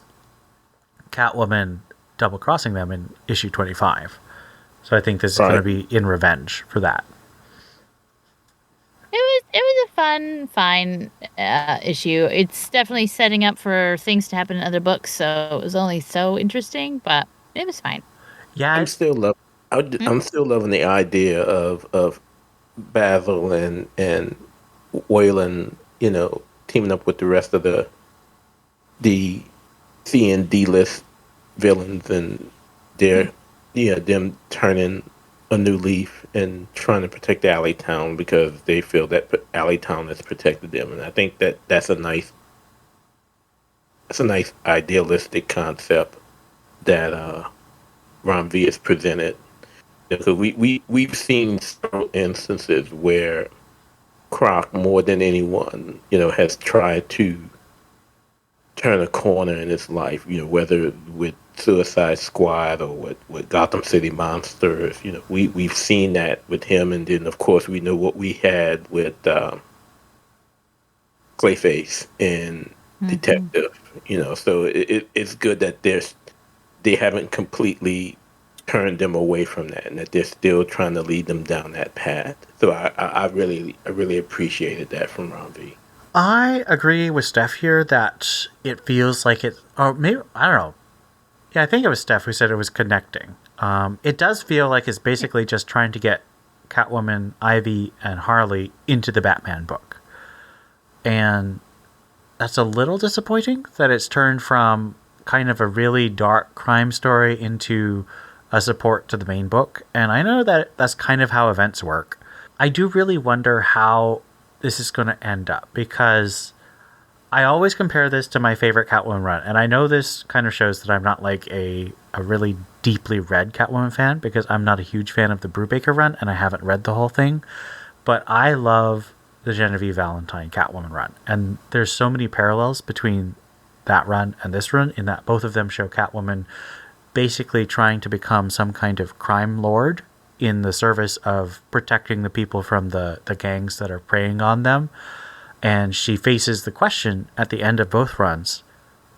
Catwoman double crossing them in issue 25. So I think this is going to be in revenge for that. It was a fine issue. It's definitely setting up for things to happen in other books, so it was only so interesting, but it was fine. Yeah, I'm still loving the idea of Basil and Wayland, teaming up with the rest of the C and D list villains, and them turning a new leaf and trying to protect Alleytown because they feel that Alleytown has protected them, and I think that's a nice idealistic concept that Ron V has presented. Because we've seen several instances where Croc, more than anyone, has tried to turn a corner in his life, whether with Suicide Squad or with Gotham City Monsters. We've seen that with him, and then of course we know what we had with Clayface and Detective. So it's good that they haven't completely turned them away from that, and that they're still trying to lead them down that path. So I really appreciated that from Ron V. I agree with Steph here that it feels like it, or maybe, I don't know. Yeah, I think it was Steph who said it was connecting. It does feel like it's basically just trying to get Catwoman, Ivy, and Harley into the Batman book. And that's a little disappointing that it's turned from kind of a really dark crime story into a support to the main book. And I know that that's kind of how events work. I do really wonder how this is going to end up, because I always compare this to my favorite Catwoman run. And I know this kind of shows that I'm not like a really deeply read Catwoman fan, because I'm not a huge fan of the Brubaker run and I haven't read the whole thing. But I love the Genevieve Valentine Catwoman run. And there's so many parallels between that run and this run, in that both of them show Catwoman basically trying to become some kind of crime lord in the service of protecting the people from the gangs that are preying on them. And she faces the question at the end of both runs: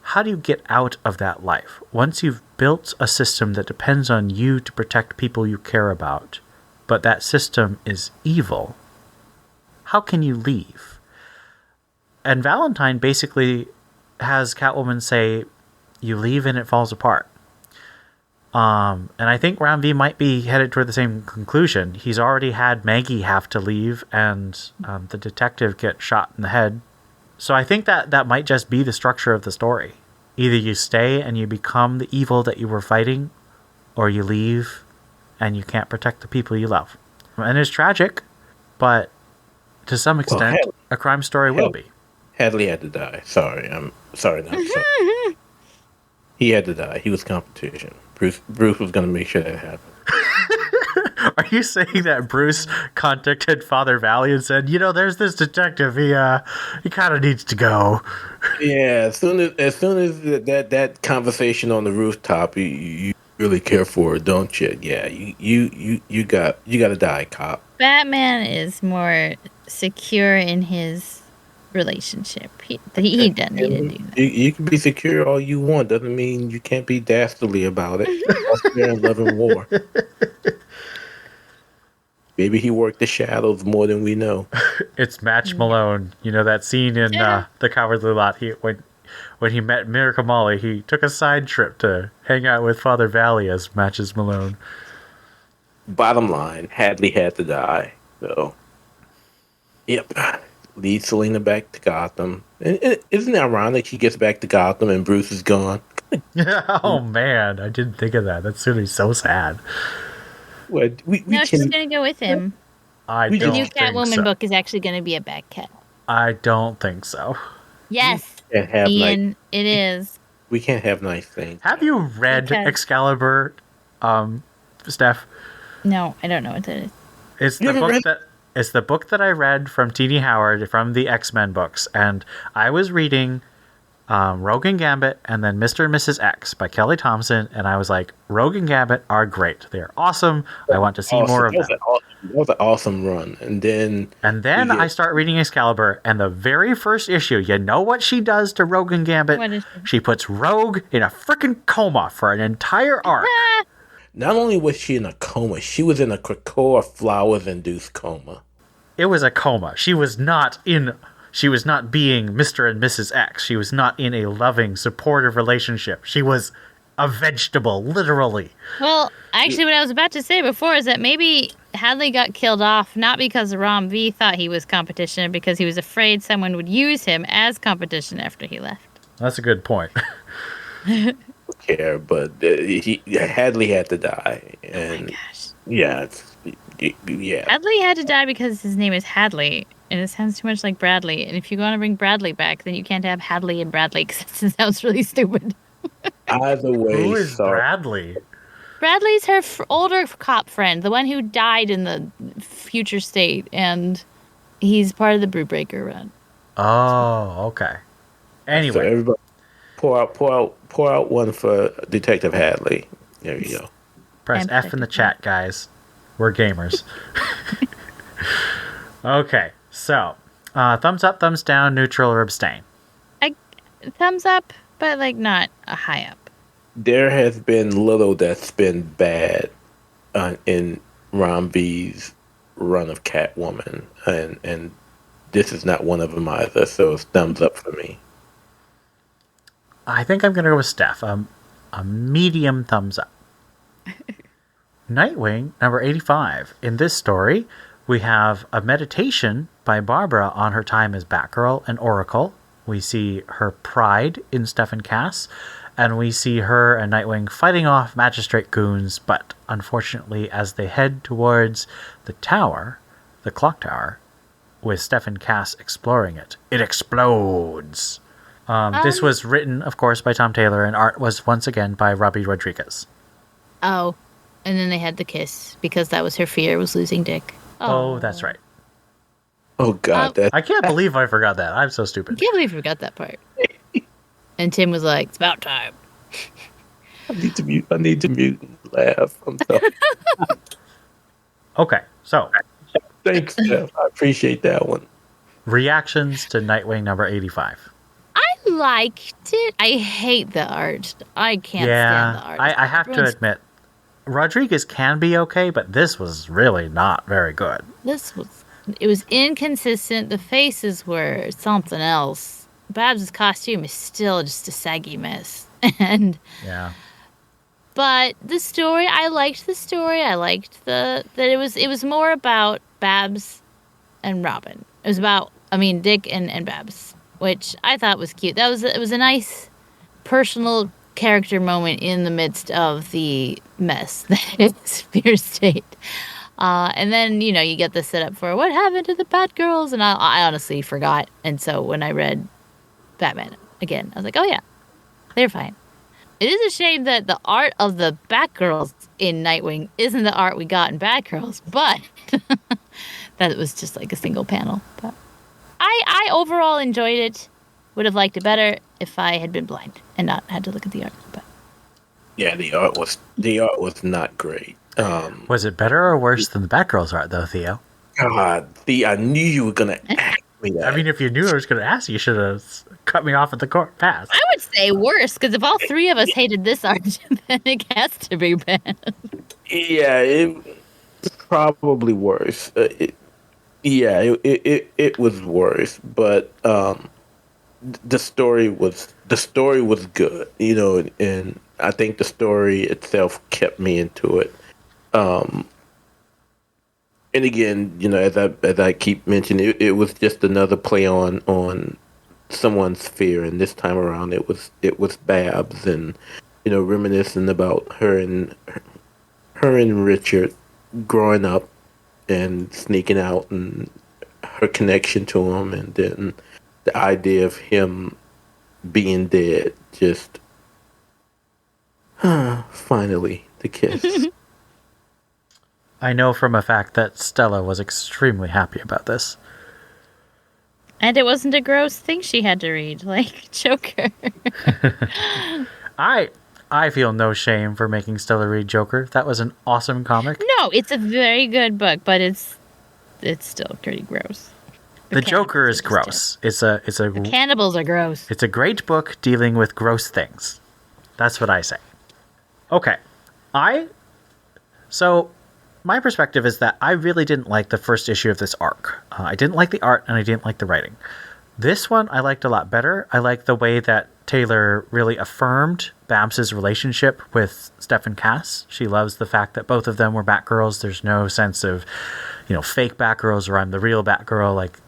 how do you get out of that life? Once you've built a system that depends on you to protect people you care about, but that system is evil, how can you leave? And Valentine basically has Catwoman say, you leave and it falls apart. And I think Round V might be headed toward the same conclusion. He's already had Maggie have to leave, and the detective get shot in the head. So I think that might just be the structure of the story. Either you stay and you become the evil that you were fighting, or you leave and you can't protect the people you love. And it's tragic, but to some extent, a crime story will be. Hadley had to die. Sorry, I'm sorry. He had to die. He was competition. Bruce was going to make sure that happened. Are you saying that Bruce contacted Father Valley and said, there's this detective, he kind of needs to go? Yeah, as soon as that conversation on the rooftop, you really care for her, don't you? Yeah, you got to die, cop. Batman is more secure in his relationship. He doesn't need to do that. You can be secure all you want. Doesn't mean you can't be dastardly about it. That's fair in love and war. Maybe he worked the shadows more than we know. It's Match Malone. That scene in The Cowardly Lot. When he met Miracle Molly, he took a side trip to hang out with Father Valley as Matches Malone. Bottom line, Hadley had to die. So, yep. Lead Selena back to Gotham. And isn't it ironic she gets back to Gotham and Bruce is gone? Oh, man. I didn't think of that. That's going to be so sad. Well, she's going to go with him. The new Catwoman book is actually going to be a Batcat. I don't think so. Yes, Ian, it is. We can't have nice things. Have you read Excalibur, Steph? No, I don't know what that is. It's the book that I read from Teenie Howard from the X-Men books, and I was reading Rogue and Gambit and then Mr. and Mrs. X by Kelly Thompson, and I was like, Rogue and Gambit are great. They're awesome. I want to see more of them. That was an awesome run. And then I start reading Excalibur, and the very first issue, you know what she does to Rogue and Gambit? What is she puts Rogue in a freaking coma for an entire arc. Not only was she in a coma, she was in a Krakoa flowers-induced coma. It was a coma. She was not being Mr. and Mrs. X. She was not in a loving, supportive relationship. She was a vegetable, literally. Well, actually, what I was about to say before is that maybe Hadley got killed off not because Ram V thought he was competition, because he was afraid someone would use him as competition after he left. That's a good point. Care, but Hadley had to die. And, oh my gosh. Yeah. Hadley had to die because his name is Hadley, and it sounds too much like Bradley. And if you want to bring Bradley back, then you can't have Hadley and Bradley because it sounds really stupid. Either way, who is Bradley? Bradley's her older cop friend, the one who died in the future state, and he's part of the Brubaker run. Oh, okay. Anyway, so everybody pour out one for Detective Hadley. There you go. Press F in the chat, guys. We're gamers. Okay, so thumbs up, thumbs down, neutral, or abstain. Thumbs up, but not a high up. There has been little that's been bad in Ron B's run of Catwoman, and this is not one of them either. So it's thumbs up for me. I think I'm gonna go with Steph. A medium thumbs up. Nightwing, number 85. In this story, we have a meditation by Barbara on her time as Batgirl and Oracle. We see her pride in Stephen Cass, and we see her and Nightwing fighting off magistrate goons, but unfortunately, as they head towards the tower, the clock tower, with Stefan Cass exploring it, it explodes. This was written, of course, by Tom Taylor, and art was once again by Robbie Rodriguez. Oh, and then they had the kiss, because that was her fear, was losing Dick. Oh, that's right. Oh, God. I can't believe I forgot that. I'm so stupid. I can't believe you forgot that part. And Tim was like, it's about time. I need to mute and laugh. I'm sorry. Okay, so Thanks, Jeff. I appreciate that one. reactions to Nightwing number 85. I liked it. I hate the art. I can't stand the art. I have to admit, Rodriguez can be okay, but this was really not very good. It was inconsistent. The faces were something else. Babs' costume is still just a saggy mess. But the story, I liked the story. I liked that it was more about Babs and Robin. It was about, Dick and Babs, which I thought was cute. It was a nice personal character moment in the midst of the mess that is Fear State. And then, you get the setup for what happened to the Batgirls, and I honestly forgot. And so when I read Batman again, I was like, oh yeah, they're fine. It is a shame that the art of the Batgirls in Nightwing isn't the art we got in Batgirls, but that was just like a single panel. But I overall enjoyed it. Would have liked it better if I had been blind and not had to look at the art. But yeah, the art was not great. Was it better or worse than the Batgirls art, though, Theo? God, I knew you were gonna ask me that. I mean, if you knew I was going to ask, you should have cut me off at the pass. I would say worse, because if all three of us hated this art, then it has to be bad. Yeah, it's probably worse. It was worse, but the story was good, and I think the story itself kept me into it. And again, as I keep mentioning, it was just another play on someone's fear, and this time around it was Babs, and reminiscing about her and Richard growing up and sneaking out, and her connection to him, and then the idea of him being dead. Just finally the kiss. I know from a fact that Stella was extremely happy about this. And it wasn't a gross thing she had to read, like Joker. I feel no shame for making Stella read Joker. That was an awesome comic. No, it's a very good book, but it's still pretty gross. The Joker is gross. The cannibals are gross. It's a great book dealing with gross things. That's what I say. Okay. So my perspective is that I really didn't like the first issue of this arc. I didn't like the art and I didn't like the writing. This one I liked a lot better. I liked the way that Taylor really affirmed Babs' relationship with Stefan Cass. She loves the fact that both of them were Batgirls. There's no sense of, fake Batgirls or I'm the real Batgirl. Like,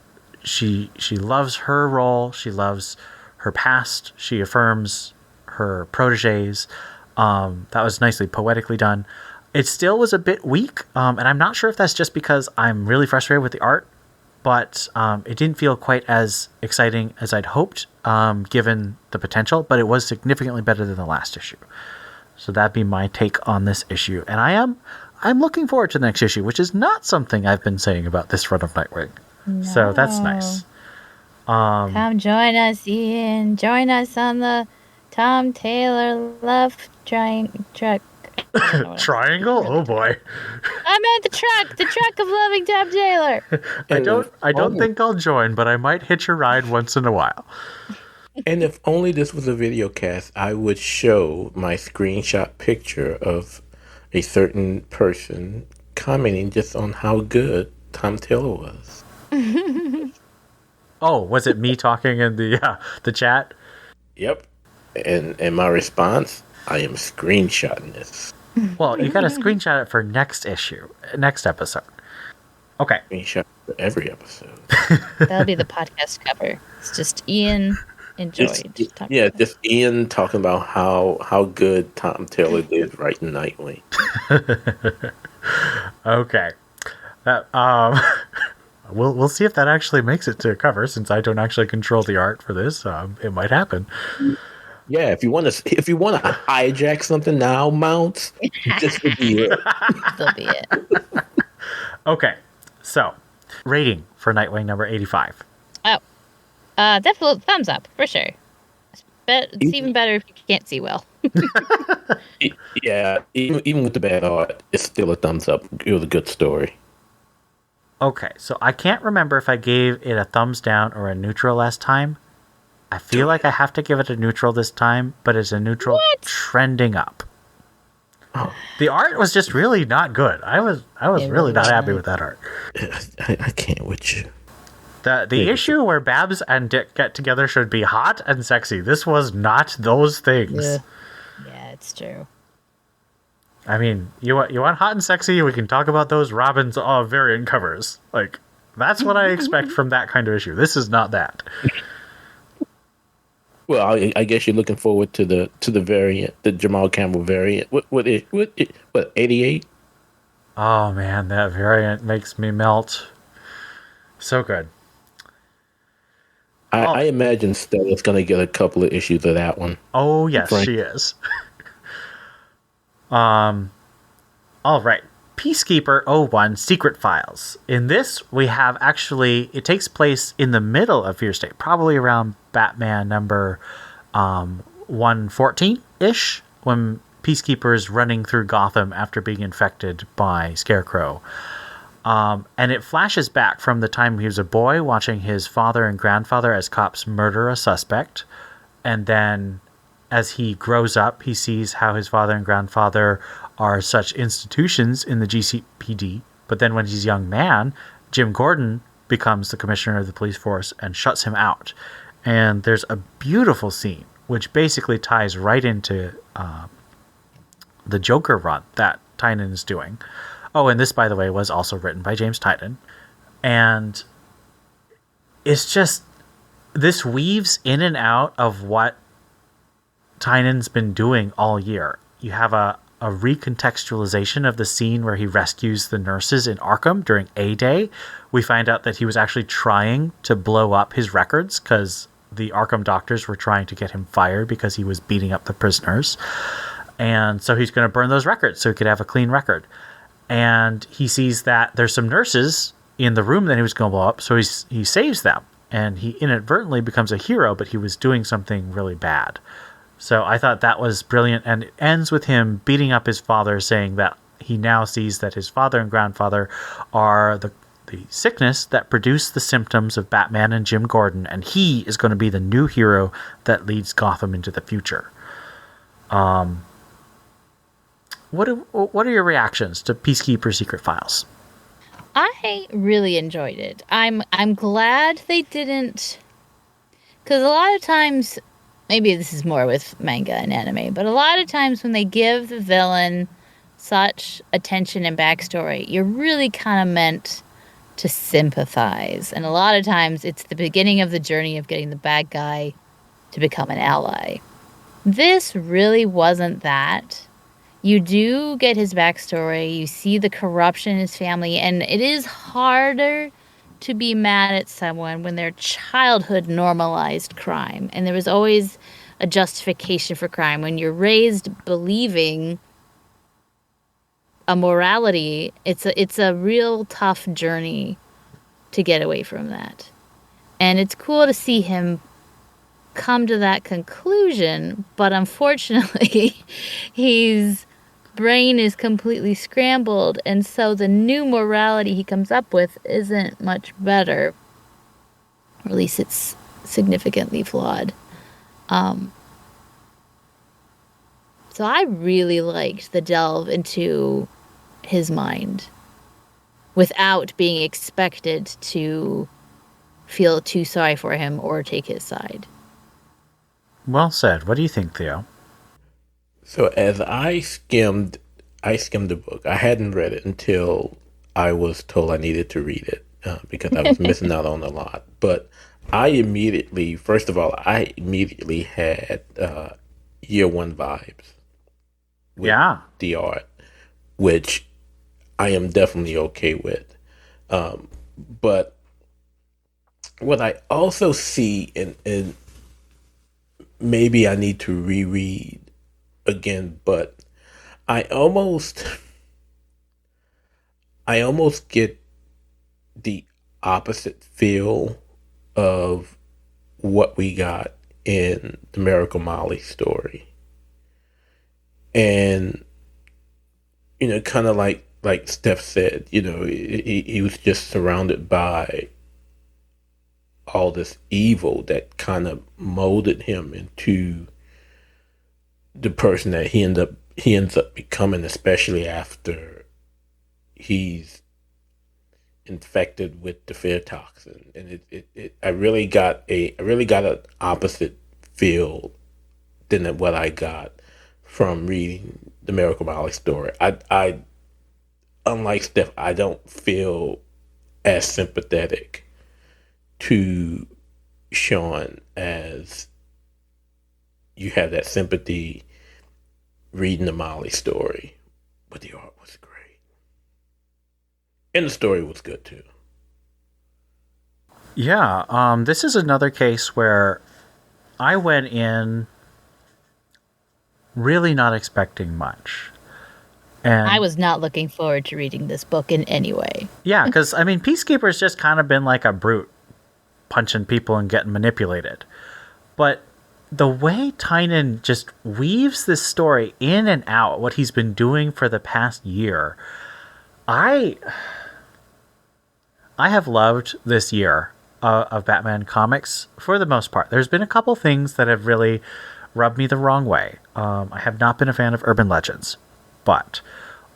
she loves her role. She loves her past. She affirms her proteges. That was nicely poetically done. It still was a bit weak, and I'm not sure if that's just because I'm really frustrated with the art, but it didn't feel quite as exciting as I'd hoped, given the potential, but it was significantly better than the last issue. So that'd be my take on this issue. And I'm looking forward to the next issue, which is not something I've been saying about this run of Nightwing. No. So that's nice. Come join us, Ian. Join us on the Tom Taylor Love Truck. Triangle? Oh boy. I meant the truck of loving Tom Taylor. I don't think I'll join, but I might hitch a ride once in a while. And if only this was a video cast, I would show my screenshot picture of a certain person commenting just on how good Tom Taylor was. Oh, was it me talking in the chat? Yep. And my response, I am screenshotting this. Well, you got to screenshot it for next episode. Okay. Screenshot for every episode. That'll be the podcast cover. It's just Ian enjoyed. Just Ian talking about how good Tom Taylor did writing Nightwing. Okay. That we'll see if that actually makes it to cover, since I don't actually control the art for this. It might happen. Yeah, if you want to hijack something now, Mounts, this would be it. That'll be it. Okay, so rating for Nightwing number 85. Oh, definitely thumbs up for sure. It's even better if you can't see well. Yeah, even with the bad art, it's still a thumbs up. It was a good story. Okay, so I can't remember if I gave it a thumbs down or a neutral last time. I feel like I have to give it a neutral this time, but it's a neutral trending up. Oh. The art was just really not good. I was really not happy with that art. I can't with you. The issue where Babs and Dick get together should be hot and sexy. This was not those things. Yeah, it's true. I mean, you want hot and sexy? We can talk about those Robin's variant covers. Like, that's what I expect from that kind of issue. This is not that. Well, I guess you're looking forward to the variant, the Jamal Campbell variant. What 88? Oh man, that variant makes me melt. So good. I imagine Stella's going to get a couple of issues of that one. Oh yes, she is. All right. Peacekeeper 01 Secret Files. In this, we have it takes place in the middle of Fear State, probably around Batman number 114-ish, when Peacekeeper is running through Gotham after being infected by Scarecrow. And it flashes back from the time he was a boy, watching his father and grandfather as cops murder a suspect, and then as he grows up, he sees how his father and grandfather are such institutions in the GCPD. But then when he's a young man, Jim Gordon becomes the commissioner of the police force and shuts him out. And there's a beautiful scene, which basically ties right into the Joker run that Tynan is doing. Oh, and this, by the way, was also written by James Tynan. And it's just, this weaves in and out of what Tynan's been doing all year. You have a recontextualization of the scene where he rescues the nurses in Arkham during A-Day. We find out that he was actually trying to blow up his records because the Arkham doctors were trying to get him fired because he was beating up the prisoners. And so he's going to burn those records so he could have a clean record. And he sees that there's some nurses in the room that he was going to blow up, so he saves them. And he inadvertently becomes a hero, but he was doing something really bad. So I thought that was brilliant, and it ends with him beating up his father, saying that he now sees that his father and grandfather are the sickness that produced the symptoms of Batman and Jim Gordon, and he is going to be the new hero that leads Gotham into the future. What are your reactions to Peacekeeper Secret Files? I really enjoyed it. I'm glad they didn't, because a lot of times, maybe this is more with manga and anime, but a lot of times when they give the villain such attention and backstory, you're really kind of meant to sympathize. And a lot of times it's the beginning of the journey of getting the bad guy to become an ally. This really wasn't that. You do get his backstory, you see the corruption in his family, and it is harder to be mad at someone when their childhood normalized crime. And there was always a justification for crime. When you're raised believing a morality, it's a real tough journey to get away from that. And it's cool to see him come to that conclusion, but unfortunately, his brain is completely scrambled, and so the new morality he comes up with isn't much better. Or at least it's significantly flawed. So I really liked the delve into his mind without being expected to feel too sorry for him or take his side. Well said. What do you think, Theo? So as I skimmed the book. I hadn't read it until I was told I needed to read it because I was missing out on a lot. But I immediately had year one vibes with the art, which I am definitely okay with. But what I also see, and maybe I need to reread again, but I almost get the opposite feel of what we got in the Miracle Molly story. And, kind of like Steph said, he was just surrounded by all this evil that kind of molded him into the person that he ends up becoming, especially after he's infected with the fear toxin. And I really got an opposite feel than what I got from reading the Miracle Molly story. I unlike Steph, I don't feel as sympathetic to Sean as you have that sympathy reading the Molly story. But the art was great. And the story was good too. Yeah, this is another case where I went in really not expecting much. And I was not looking forward to reading this book in any way. Yeah, because, Peacekeeper's just kind of been like a brute, punching people and getting manipulated. But the way Tynan just weaves this story in and out, what he's been doing for the past year, I have loved this year of Batman comics for the most part. There's been a couple things that have really rubbed me the wrong way. I have not been a fan of Urban Legends, but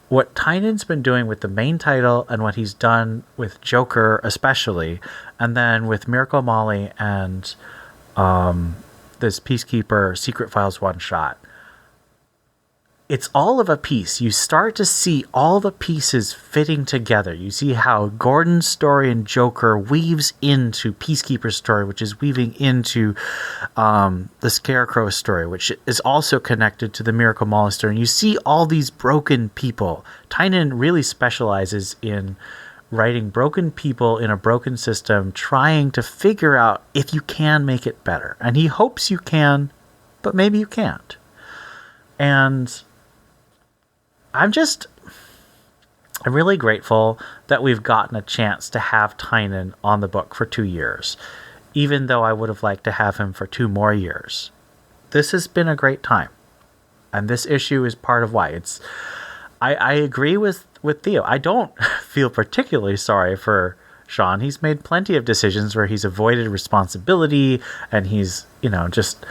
what Tynan's been doing with the main title and what he's done with Joker especially, and then with Miracle Molly and this Peacekeeper Secret Files one-shot, it's all of a piece. You start to see all the pieces fitting together. You see how Gordon's story and Joker weaves into Peacekeeper's story, which is weaving into the Scarecrow story, which is also connected to the Miracle Molly story. And you see all these broken people. Tynan really specializes in writing broken people in a broken system, trying to figure out if you can make it better. And he hopes you can, but maybe you can't. And I'm really grateful that we've gotten a chance to have Tynan on the book for 2 years, even though I would have liked to have him for 2 more years. This has been a great time, and this issue is part of why. I agree with Theo. I don't feel particularly sorry for Sean. He's made plenty of decisions where he's avoided responsibility, and he's, just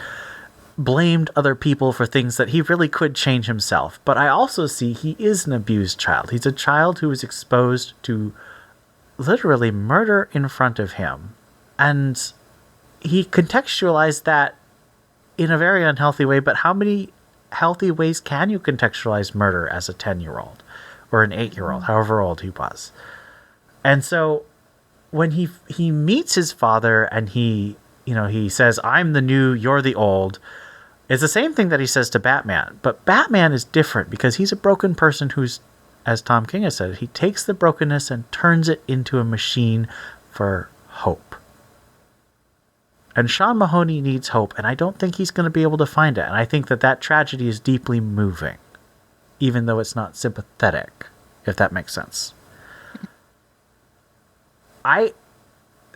blamed other people for things that he really could change himself. But I also see he is an abused child. He's a child who was exposed to literally murder in front of him. And he contextualized that in a very unhealthy way. But how many healthy ways can you contextualize murder as a 10-year-old or an 8-year-old, however old he was? And so when he meets his father and he says, "I'm the new, you're the old," it's the same thing that he says to Batman. But Batman is different because he's a broken person who's, as Tom King has said, he takes the brokenness and turns it into a machine for hope. And Sean Mahoney needs hope, and I don't think he's going to be able to find it. And I think that tragedy is deeply moving, even though it's not sympathetic, if that makes sense.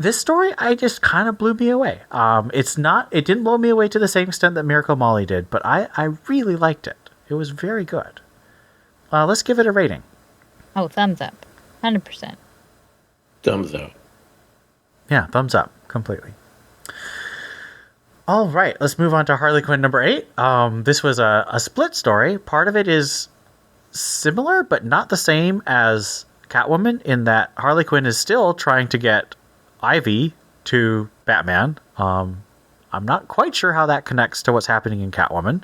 This story, I just kind of blew me away. It didn't blow me away to the same extent that Miracle Molly did, but I really liked it. It was very good. Let's give it a rating. Oh, thumbs up. 100%. Thumbs up. Yeah, thumbs up. Completely. All right, let's move on to Harley Quinn number 8. This was a split story. Part of it is similar, but not the same as Catwoman, in that Harley Quinn is still trying to get Ivy to Batman. I'm not quite sure how that connects to what's happening in Catwoman.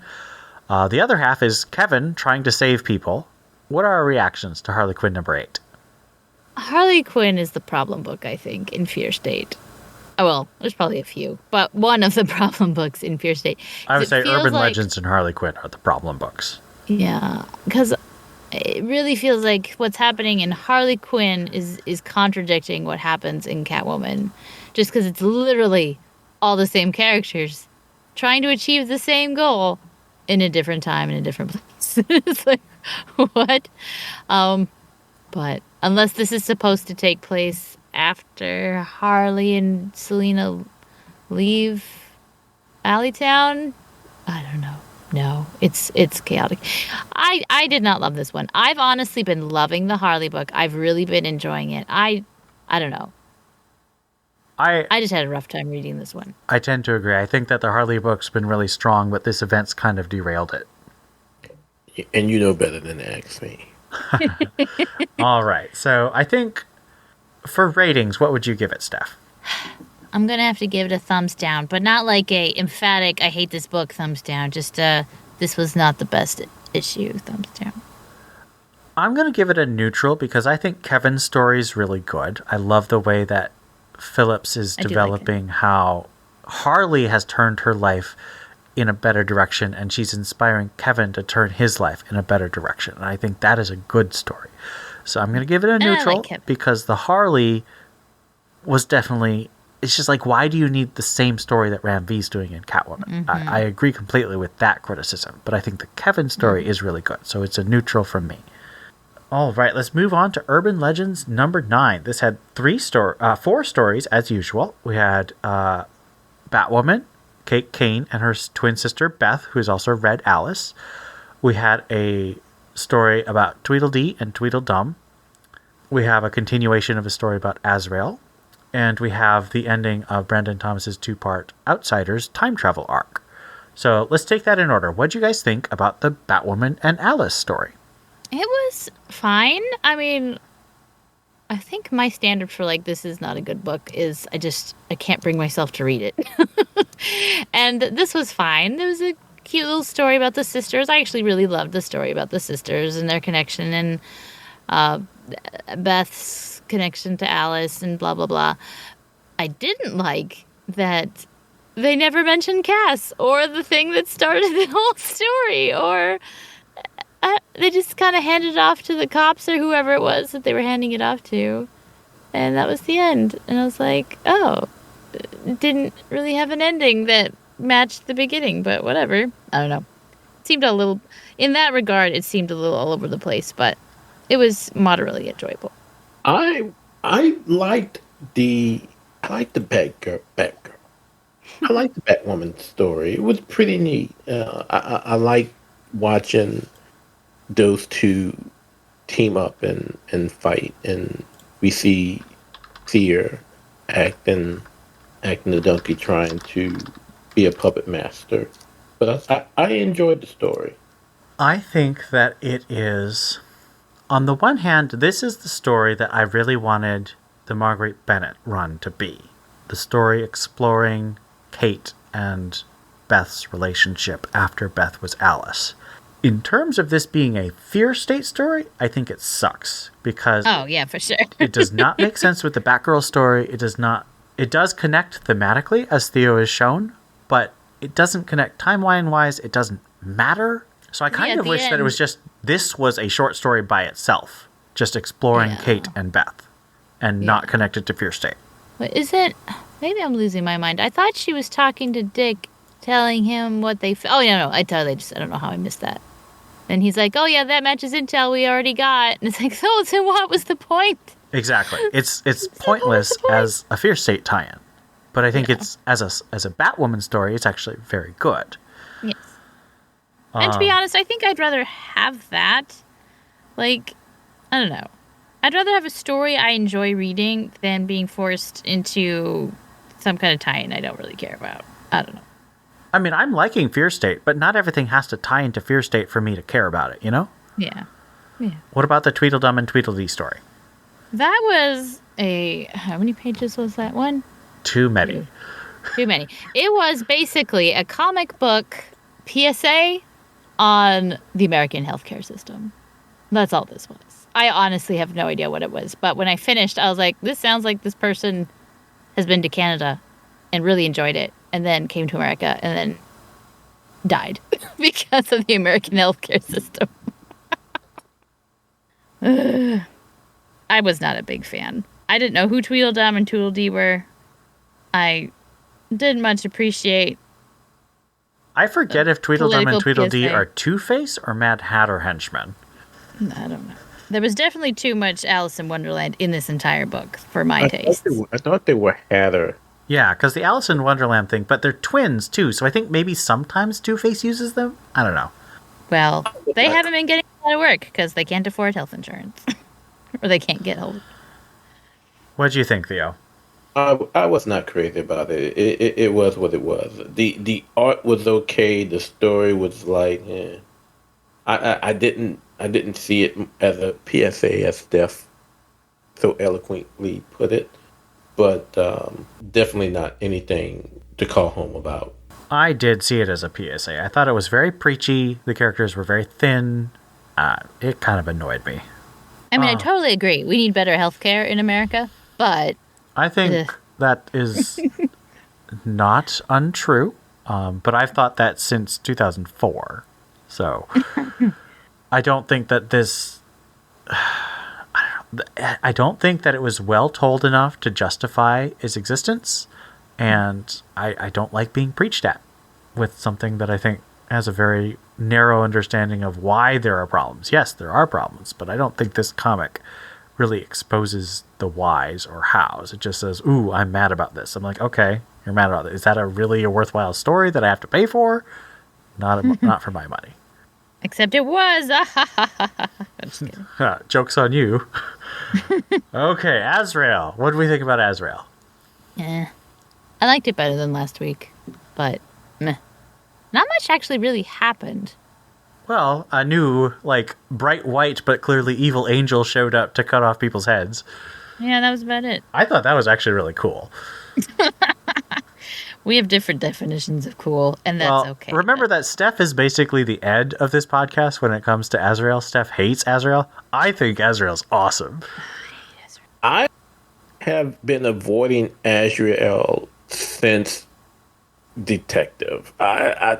The other half is Kevin trying to save people. What are our reactions to Harley Quinn number 8? Harley Quinn is the problem book, I think, in Fear State. Oh, well, there's probably a few, but one of the problem books in Fear State. I would say Urban like, Legends and Harley Quinn are the problem books. Yeah, because it really feels like what's happening in Harley Quinn is contradicting what happens in Catwoman, just because it's literally all the same characters trying to achieve the same goal in a different time in a different place. It's like, what? But unless this is supposed to take place after Harley and Selena leave Alleytown, I don't know. No, it's chaotic. I did not love this one. I've honestly been loving the Harley book. I've really been enjoying it. I don't know. I just had a rough time reading this one. I tend to agree. I think that the Harley book's been really strong, but this event's kind of derailed it. And you know better than to ask me. All right. So I think for ratings, what would you give it, Steph? I'm going to have to give it a thumbs down, but not like a emphatic, I hate this book, thumbs down. Just this was not the best issue, thumbs down. I'm going to give it a neutral because I think Kevin's story is really good. I love the way that Phillips is developing how Harley has turned her life in a better direction, and she's inspiring Kevin to turn his life in a better direction. And I think that is a good story. So I'm going to give it a neutral because the Harley was definitely... It's just like, why do you need the same story that Ram V's doing in Catwoman? Mm-hmm. I agree completely with that criticism, but I think the Kevin story is really good, so it's a neutral from me. All right, let's move on to Urban Legends number 9. This had 4 stories, as usual. We had Batwoman, Kate Kane, and her twin sister, Beth, who is also Red Alice. We had a story about Tweedledee and Tweedledum. We have a continuation of a story about Azrael. And we have the ending of Brandon Thomas's 2-part Outsiders time travel arc. So let's take that in order. What do you guys think about the Batwoman and Alice story? It was fine. I mean, I think my standard for like this is not a good book is I can't bring myself to read it. And this was fine. There was a cute little story about the sisters. I actually really loved the story about the sisters and their connection and Beth's connection to Alice and blah blah blah. I didn't like that they never mentioned Cass or the thing that started the whole story, or they just kind of handed it off to the cops or whoever it was that they were handing it off to, and that was the end. And I was like, oh, it didn't really have an ending that matched the beginning, but whatever. I don't know. It seemed a little, in that regard, it seemed a little all over the place, but it was moderately enjoyable. I liked the Batgirl. I liked the Batwoman story. It was pretty neat. I like watching those two team up and fight, and we see Seer acting the donkey, trying to be a puppet master. But I enjoyed the story. I think that it is... On the one hand, this is the story that I really wanted the Marguerite Bennett run to be. The story exploring Kate and Beth's relationship after Beth was Alice. In terms of this being a Fear State story, I think it sucks because... Oh, yeah, for sure. It does not make sense with the Batgirl story. It does connect thematically, as Theo has shown, but it doesn't connect timeline-wise. It doesn't matter. So I kind of wish that it was just... This was a short story by itself, just exploring Kate and Beth, and not connected to Fear State. But maybe I'm losing my mind. I thought she was talking to Dick, telling him what they... Oh, yeah, no, I don't know how I missed that. And he's like, oh, yeah, that matches intel we already got. And it's like, so what was the point? Exactly. It's pointless as a Fear State tie-in. But I think it's, as a Batwoman story, it's actually very good. Yes. And to be honest, I think I'd rather have that. Like, I don't know. I'd rather have a story I enjoy reading than being forced into some kind of tie-in I don't really care about. I don't know. I mean, I'm liking Fear State, but not everything has to tie into Fear State for me to care about it, you know? Yeah. What about the Tweedledum and Tweedledee story? That was how many pages was that one? Too many. Too many. It was basically a comic book PSA on the American healthcare system. That's all this was. I honestly have no idea what it was. But when I finished, I was like, this sounds like this person has been to Canada and really enjoyed it, and then came to America and then died because of the American healthcare system. I was not a big fan. I didn't know who Tweedledum and Tweedledee were. I didn't much appreciate. I forget if Tweedledum and political Tweedledee PSA. are Two-Face or Mad Hatter henchmen. I don't know. There was definitely too much Alice in Wonderland in this entire book for my taste. I thought they were Hatter. Yeah, because the Alice in Wonderland thing, but they're twins too, so I think maybe sometimes Two-Face uses them? I don't know. Well, they haven't been getting a lot of work because they can't afford health insurance. Or they can't get health. What do you think, Theo? I was not crazy about it. It was what it was. The art was okay. The story was like, I didn't see it as a PSA, as Steph so eloquently put it, but definitely not anything to call home about. I did see it as a PSA. I thought it was very preachy. The characters were very thin. It kind of annoyed me. I mean, I totally agree. We need better healthcare in America, but I think that is not untrue, but I've thought that since 2004. So I don't think that this... I don't think that it was well told enough to justify its existence, and I don't like being preached at with something that I think has a very narrow understanding of why there are problems. Yes, there are problems, but I don't think this comic really exposes the whys or hows. It just says, ooh, I'm mad about this. I'm like, okay, you're mad about it. Is that really a worthwhile story that I have to pay for? Not for my money. except it was. I'm just kidding. Joke's on you. Okay, Azrael. What do we think about Azrael? I liked it better than last week, but meh. Not much actually really happened. Well, a new, bright white but clearly evil angel showed up to cut off people's heads. Yeah, that was about it. I thought that was actually really cool. We have different definitions of cool, and that's okay. Remember that Steph is basically the Ed of this podcast when it comes to Azrael. Steph hates Azrael. I think Azrael's awesome. I have been avoiding Azrael since Detective. I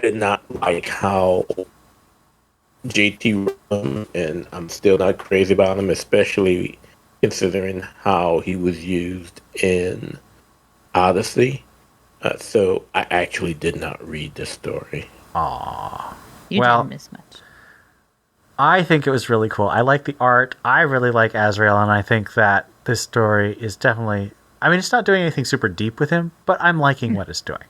did not like how JT Rum, and I'm still not crazy about him, especially considering how he was used in Odyssey. So I actually did not read this story. Aww. You didn't miss much. I think it was really cool. I like the art. I really like Azrael, and I think that this story is definitely... I mean, it's not doing anything super deep with him, but I'm liking what it's doing.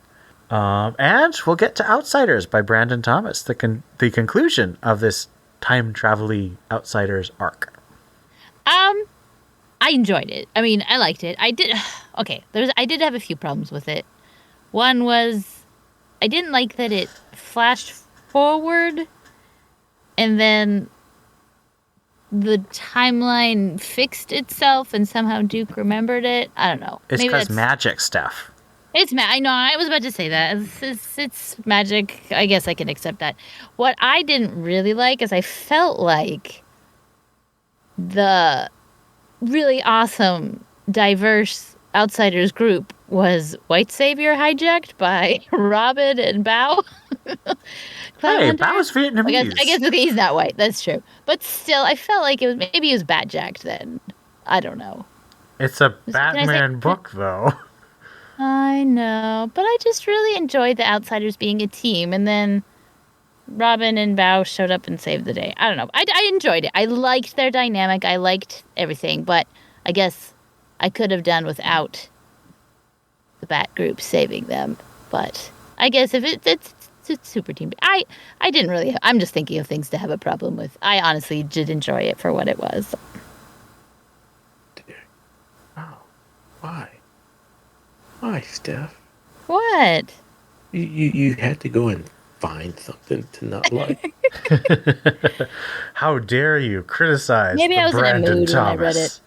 And we'll get to Outsiders by Brandon Thomas, the conclusion of this time-travel-y Outsiders arc. I enjoyed it. I mean, I liked it. I did have a few problems with it. One was I didn't like that it flashed forward and then the timeline fixed itself and somehow Duke remembered it. I don't know. It's because magic stuff. I know. I was about to say that. It's magic. I guess I can accept that. What I didn't really like is I felt like the really awesome, diverse Outsiders group was White Savior hijacked by Robin and Bao. Hey, Bao's Vietnamese. I guess okay, he's not white. That's true. But still, I felt like maybe he was batjacked then. I don't know. It's a Batman book, though. I know, but I just really enjoyed the Outsiders being a team, and then Robin and Bao showed up and saved the day. I don't know. I enjoyed it. I liked their dynamic. I liked everything, but I guess I could have done without the Bat group saving them. But I guess if it's super team. I didn't really. I'm just thinking of things to have a problem with. I honestly did enjoy it for what it was. Oh, why? Why, Steph? What? You had to go and find something to not like. How dare you criticize Maybe I was Brandon in a mood Thomas. when I read it.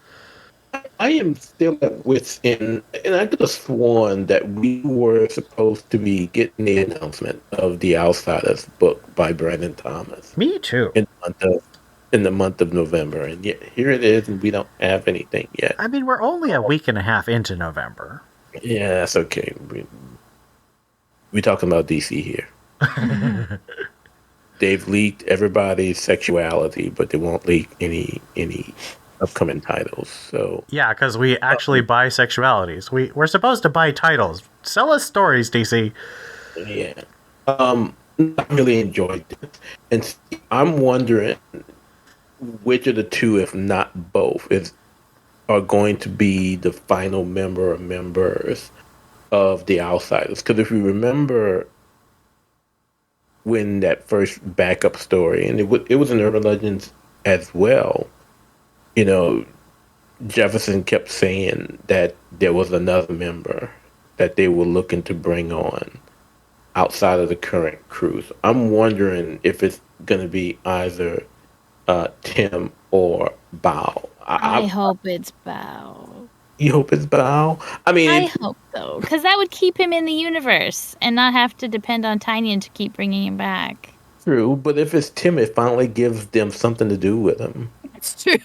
I am still at wit's end, and I could have sworn that we were supposed to be getting the announcement of the Outsiders book by Brandon Thomas. Me too. In the month of November, and yet here it is, and we don't have anything yet. I mean, we're only a week and a half into November. Yeah, that's okay. We talking about DC here. They've leaked everybody's sexuality, but they won't leak any upcoming titles. So Yeah, because we actually buy sexualities. We're supposed to buy titles. Sell us stories, DC. yeah, I really enjoyed this, and I'm wondering which of the two, if not both, are going to be the final member or members of the Outsiders. Because if you remember when that first backup story, and it was in Urban Legends as well, you know, Jefferson kept saying that there was another member that they were looking to bring on outside of the current crew. So I'm wondering if it's going to be either Tim or Bao. I hope it's Bao. You hope it's Bao? I mean, I hope so, because that would keep him in the universe and not have to depend on Tynion to keep bringing him back. true, but if it's Tim, it finally gives them something to do with him. It's true.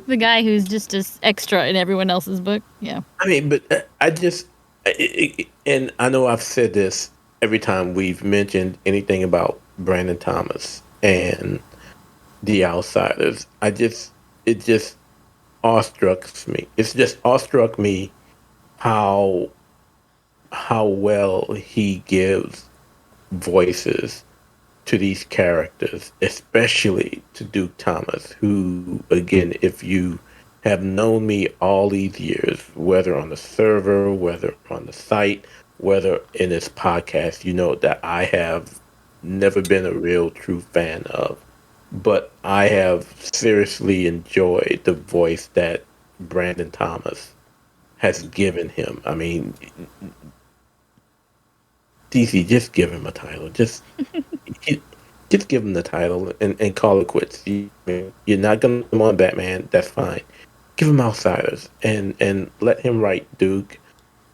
The guy who's just an extra in everyone else's book. Yeah. I mean, but and I know I've said this every time we've mentioned anything about Brandon Thomas and the Outsiders. It just awestruck me. It's just awestruck me how well he gives voices to these characters, especially to Duke Thomas, who, again, if you have known me all these years, whether on the server, whether on the site, whether in this podcast, you know that I have never been a real true fan of. But I have seriously enjoyed the voice that Brandon Thomas has given him. I mean, DC, just give him a title. Just give him the title and call it quits. You're not going to come on Batman. That's fine. Give him Outsiders and let him write Duke.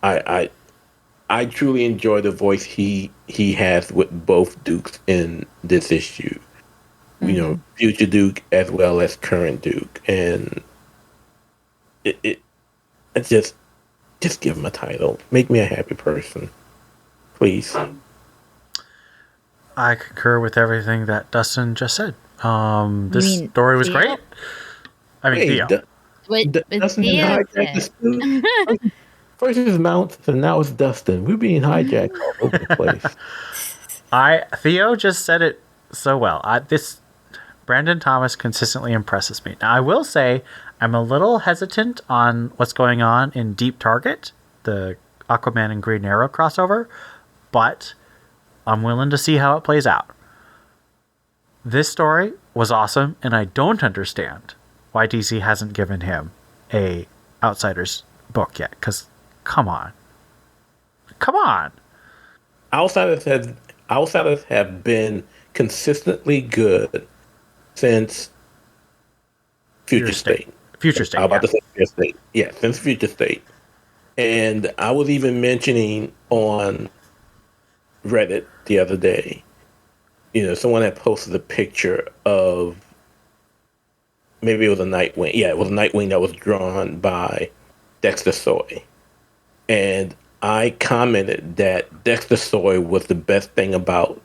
I truly enjoy the voice he has with both Dukes in this issue. Mm-hmm. You know, future Duke as well as current Duke, and it just give him a title. Make me a happy person, please. I concur with everything that Dustin just said. This story was great. I mean, Theo. Dustin hijacked the spoon. First it was Mount, and now it's Dustin. We're being hijacked all over the place. Theo just said it so well. Brandon Thomas consistently impresses me. Now, I will say I'm a little hesitant on what's going on in Deep Target, the Aquaman and Green Arrow crossover, but I'm willing to see how it plays out. This story was awesome, and I don't understand why DC hasn't given him a Outsiders book yet, because come on. Outsiders have been consistently good since Future State. Future State. I'm about to say Future State. Yeah, since Future State. And I was even mentioning on Reddit the other day, someone had posted a picture of, maybe it was a Nightwing. Yeah, it was a Nightwing that was drawn by Dexter Soy. And I commented that Dexter Soy was the best thing about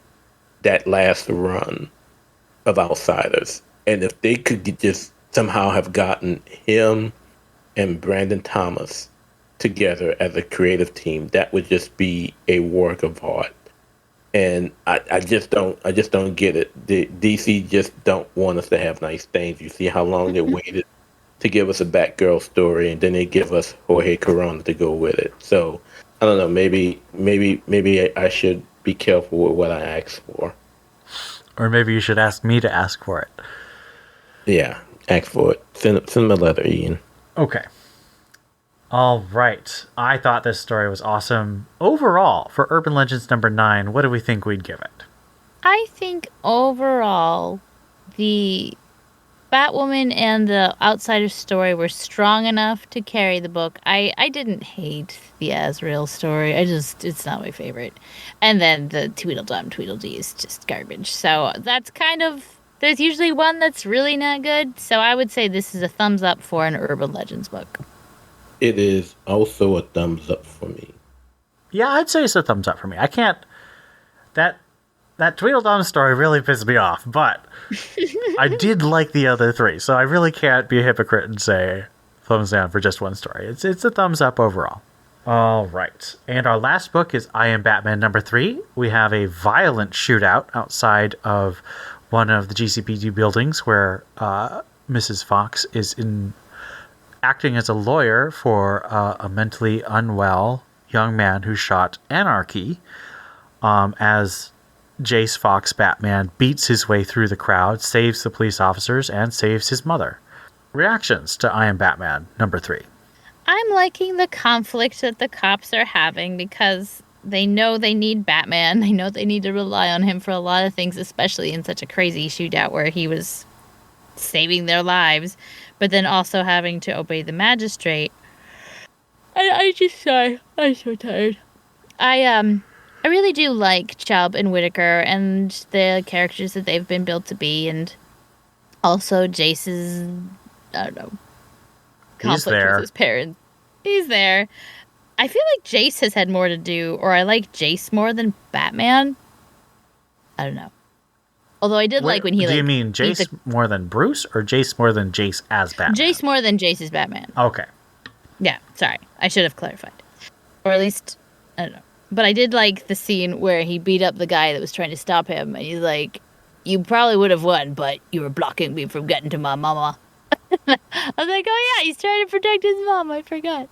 that last run of Outsiders. And if they could just somehow have gotten him and Brandon Thomas together as a creative team, that would just be a work of art. And I just don't get it. The DC just don't want us to have nice things. You see how long they waited to give us a Batgirl story, and then they give us Jorge Corona to go with it. So I don't know. Maybe I should be careful with what I ask for. Or maybe you should ask me to ask for it. Yeah, ask for it. Send them a letter, Ian. Okay. All right. I thought this story was awesome. Overall, for Urban Legends number 9, what do we think we'd give it? I think overall, the Batwoman and the Outsider story were strong enough to carry the book. I didn't hate the Azrael story. It's not my favorite. And then the Tweedledum Tweedledee is just garbage. So that's there's usually one that's really not good. So I would say this is a thumbs up for an Urban Legends book. it is also a thumbs up for me. Yeah, I'd say it's a thumbs up for me. I can't. That Tweedledum story really pissed me off, but I did like the other three, so I really can't be a hypocrite and say thumbs down for just one story. It's a thumbs up overall. All right, and our last book is I Am Batman number 3. We have a violent shootout outside of one of the GCPD buildings where Mrs. Fox is acting as a lawyer for a mentally unwell young man who shot Anarchy, as Jace Fox Batman beats his way through the crowd, saves the police officers, and saves his mother. Reactions to I Am Batman number 3. I'm liking the conflict that the cops are having because they know they need Batman. They know they need to rely on him for a lot of things, especially in such a crazy shootout where he was saving their lives, but then also having to obey the magistrate. I'm so tired. I really do like Chubb and Whitaker and the characters that they've been built to be, and also Jace's, I don't know, conflict with his parents. He's there. I feel like Jace has had more to do, or I like Jace more than Batman. I don't know. Although I did like when he Do you mean Jace more than Bruce, or Jace more than Jace as Batman? Jace more than Jace as Batman. Okay. Yeah, sorry. I should have clarified. Or at least, I don't know. But I did like the scene where he beat up the guy that was trying to stop him, and he's like, you probably would have won, but you were blocking me from getting to my mama. I was like, oh yeah, he's trying to protect his mom. I forgot.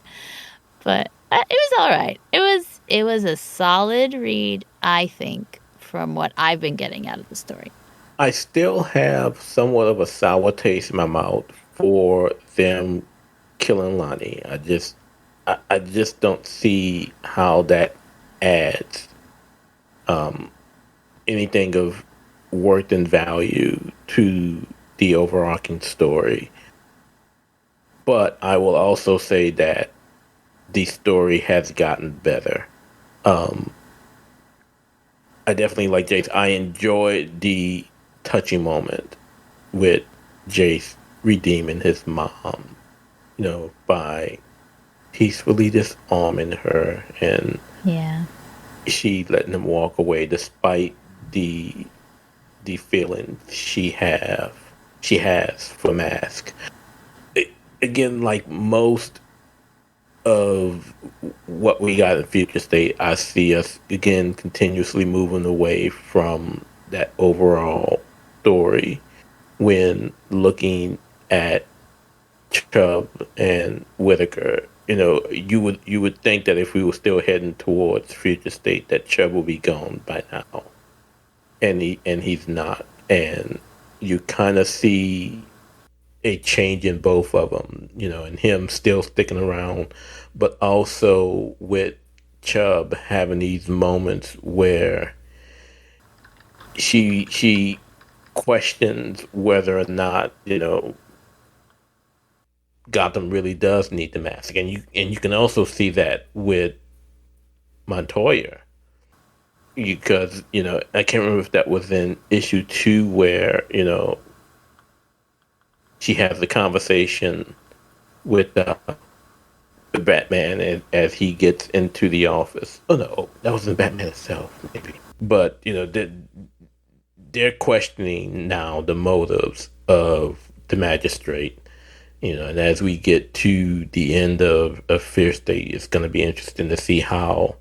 But it was all right. It was a solid read, I think, from what I've been getting out of the story. I still have somewhat of a sour taste in my mouth for them killing Lonnie. I just don't see how that adds anything of worth and value to the overarching story. But I will also say that the story has gotten better. I definitely like Jace. I enjoyed the touching moment with Jace redeeming his mom, by peacefully disarming her, and she letting him walk away despite the feeling she has for Mask. Again, like most of what we got in Future State, I see us again continuously moving away from that overall story when looking at Chubb and Whitaker. You would think that if we were still heading towards Future State, that Chubb will be gone by now, and he's not, and you kind of see a change in both of them, and him still sticking around, but also with Chubb having these moments where she questions whether or not Gotham really does need the mask, and you can also see that with Montoya, because I can't remember if that was in issue 2 where she has the conversation with the Batman as he gets into the office. Oh no, that was in Batman itself, maybe. But they're questioning now the motives of the magistrate. And as we get to the end of Fear State, it's going to be interesting to see how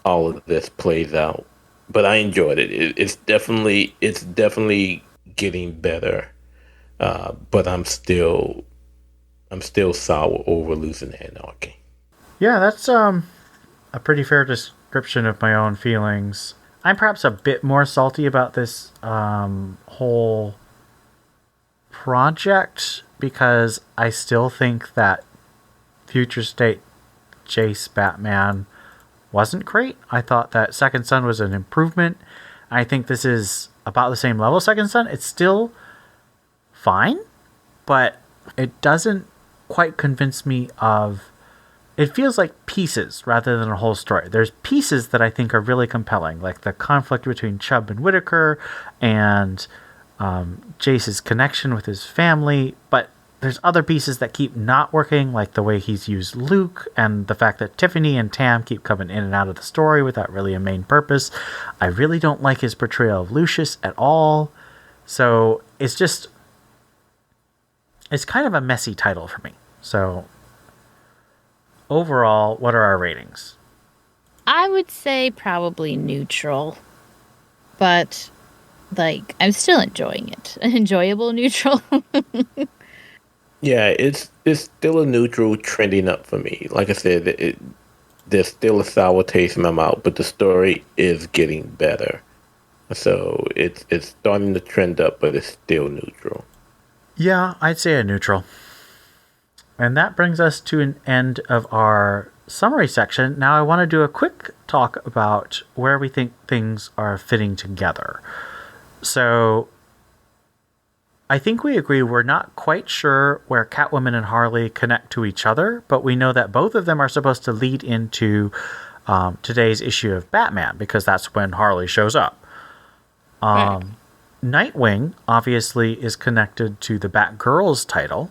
all of this plays out. But I enjoyed it. It's definitely getting better. But I'm still sour over losing Anarchy. Yeah, that's a pretty fair description of my own feelings. I'm perhaps a bit more salty about this whole project because I still think that Future State Jace Batman wasn't great. I thought that Second Son was an improvement. I think this is about the same level as Second Son. It's still fine, but it doesn't quite convince me of... It feels like pieces rather than a whole story. There's pieces that I think are really compelling, like the conflict between Chubb and Whitaker and Jace's connection with his family, but there's other pieces that keep not working, like the way he's used Luke and the fact that Tiffany and Tam keep coming in and out of the story without really a main purpose. I really don't like his portrayal of Lucius at all. So it's kind of a messy title for me. So overall, what are our ratings? I would say probably neutral, but like I'm still enjoying it. An enjoyable neutral. Yeah, it's still a neutral, trending up for me. Like I said, there's still a sour taste in my mouth, but the story is getting better. So it's starting to trend up, but it's still neutral. Yeah, I'd say a neutral. And that brings us to an end of our summary section. Now I want to do a quick talk about where we think things are fitting together. So I think we agree we're not quite sure where Catwoman and Harley connect to each other, but we know that both of them are supposed to lead into today's issue of Batman, because that's when Harley shows up. Right. Nightwing obviously is connected to the Batgirls title.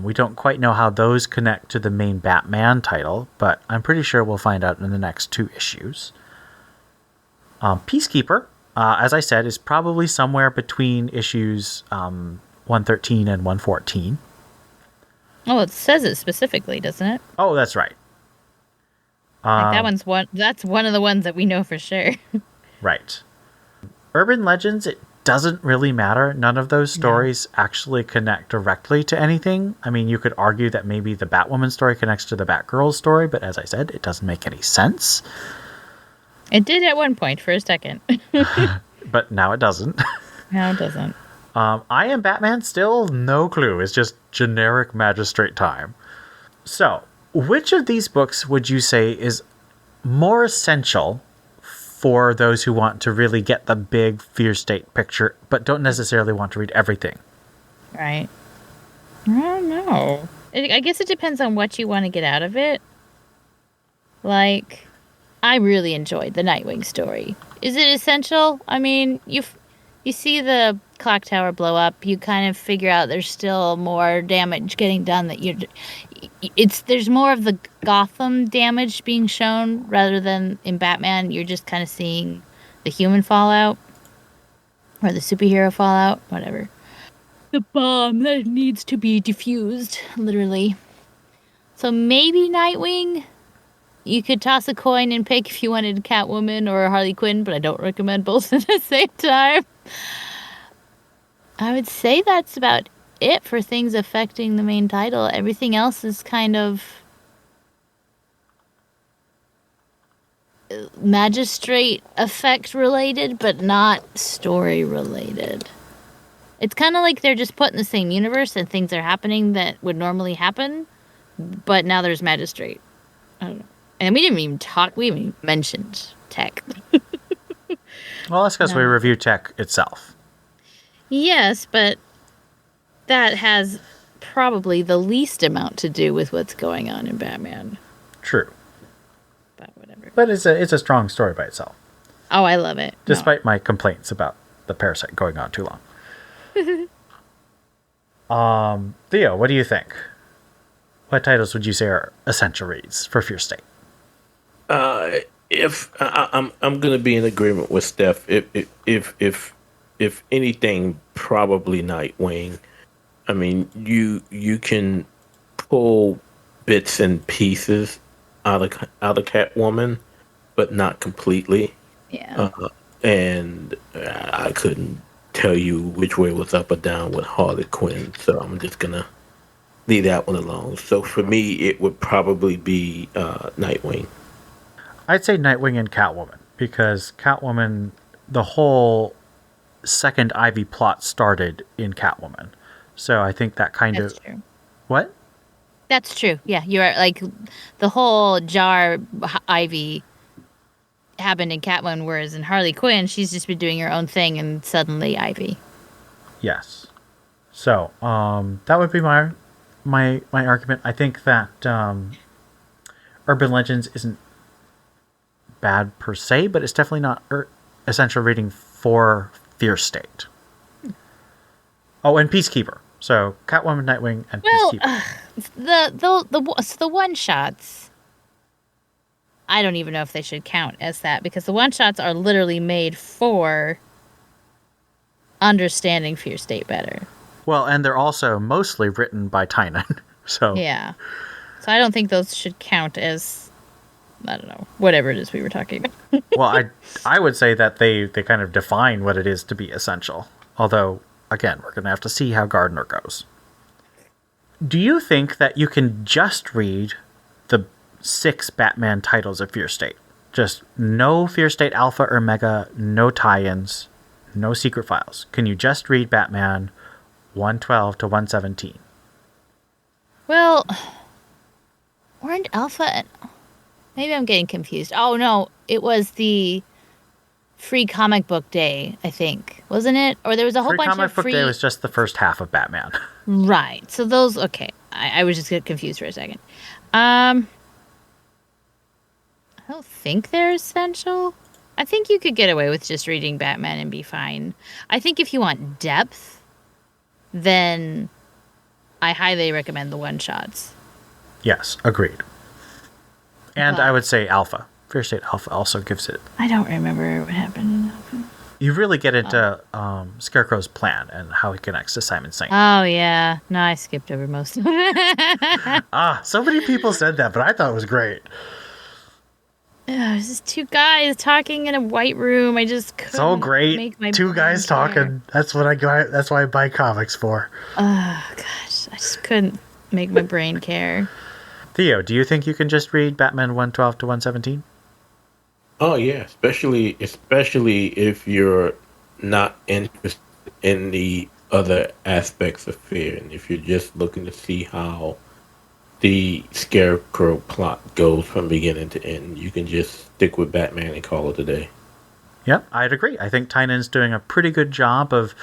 We don't quite know how those connect to the main Batman title, but I'm pretty sure we'll find out in the next 2 issues. Peacekeeper, as I said, is probably somewhere between issues 113 and 114. Oh, it says it specifically, doesn't it? Oh, that's right. Like that's one of the ones that we know for sure. Right. Urban Legends, it doesn't really matter. None of those stories actually connect directly to anything. I mean, you could argue that maybe the Batwoman story connects to the Batgirl story, but as I said, it doesn't make any sense. It did at one point for a second. But now it doesn't. No, it doesn't. I Am Batman, still no clue. It's just generic magistrate time. So, which of these books would you say is more essential for those who want to really get the big Fear State picture, but don't necessarily want to read everything? Right. I don't know. I guess it depends on what you want to get out of it. Like, I really enjoyed the Nightwing story. Is it essential? I mean, you see the clock tower blow up. You kind of figure out there's still more damage getting done. There's more of the Gotham damage being shown rather than in Batman. You're just kind of seeing the human fallout or the superhero fallout, whatever. The bomb that needs to be defused, literally. So maybe Nightwing. You could toss a coin and pick if you wanted Catwoman or Harley Quinn, but I don't recommend both at the same time. I would say that's about it for things affecting the main title. Everything else is kind of magistrate effect related, but not story related. It's kind of like they're just put in the same universe and things are happening that would normally happen, but now there's magistrate. I don't know. And we haven't even mentioned tech. Well, that's because we review tech itself. Yes, but that has probably the least amount to do with what's going on in Batman. True. But whatever. But it's a strong story by itself. Oh, I love it. Despite my complaints about the Parasite going on too long. Theo, what do you think? What titles would you say are essential reads for Fear State? If I'm gonna be in agreement with Steph. If anything, probably Nightwing. I mean, you can pull bits and pieces out of Catwoman, but not completely. Yeah. And I couldn't tell you which way was up or down with Harley Quinn, so I'm just gonna leave that one alone. So for me, it would probably be Nightwing. I'd say Nightwing and Catwoman, because Catwoman, the whole second Ivy plot started in Catwoman. So I think that That's true. What? That's true. Yeah, you're right. Like the whole jar Ivy happened in Catwoman, whereas in Harley Quinn, she's just been doing her own thing, and suddenly Ivy. Yes. So that would be my argument. I think that Urban Legends isn't bad per se, but it's definitely not essential reading for Fear State. Oh, and Peacekeeper. So Catwoman, Nightwing, and Well, Peacekeeper. the one shots. I don't even know if they should count as that because the one shots are literally made for understanding Fear State better. Well, and they're also mostly written by Tynan. So Yeah. So I don't think those should count as, I don't know, whatever it is we were talking about. well, I would say that they kind of define what it is to be essential. Although, again, we're going to have to see how Gardner goes. Do you think that you can just read the 6 Batman titles of Fear State? Just no Fear State Alpha or Mega, no tie-ins, no secret files. Can you just read Batman 112 to 117? Well, weren't Alpha and... Maybe I'm getting confused. Oh, no. It was the free comic book day, I think. Wasn't it? Or there was a whole bunch of free... Comic book day was just the first half of Batman. Right. So those... Okay. I was just confused for a second. I don't think they're essential. I think you could get away with just reading Batman and be fine. I think if you want depth, then I highly recommend the one-shots. Yes, agreed. And I would say Alpha. Fear State Alpha also gives it. I don't remember what happened in Alpha. You really get into Scarecrow's plan and how he connects to Simon Saint. Oh, yeah. No, I skipped over most of it. So many people said that, but I thought it was great. Yeah, it was just two guys talking in a white room. I just couldn't So great. make my Two guys brain care. talking. That's what I got. That's why I buy comics for. Oh, gosh. I just couldn't make my brain care. Theo, do you think you can just read Batman 112 to 117? Oh yeah, especially if you're not interested in the other aspects of Fear, and if you're just looking to see how the Scarecrow plot goes from beginning to end, you can just stick with Batman and call it a day. Yep, I'd agree. I think Tynan's doing a pretty good job of...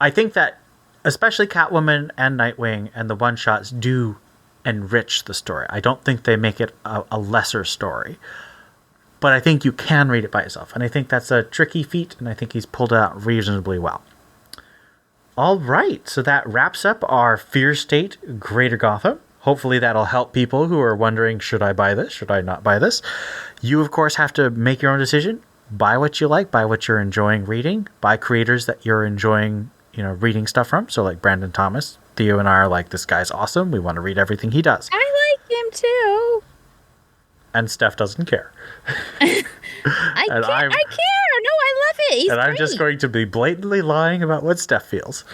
I think that especially Catwoman and Nightwing and the one-shots do enrich the story. I don't think they make it a lesser story. But I think you can read it by yourself. And I think that's a tricky feat, and I think he's pulled it out reasonably well. All right, so that wraps up our Fear State Greater Gotham. Hopefully that'll help people who are wondering, should I buy this? Should I not buy this? You, of course, have to make your own decision. Buy what you like. Buy what you're enjoying reading. Buy creators that you're enjoying, reading stuff from. So like Brandon Thomas. Theo and I are like, this guy's awesome. We want to read everything he does. I like him too. And Steph doesn't care. I care. No, I love it. He's and I'm great. just going to be blatantly lying about what Steph feels.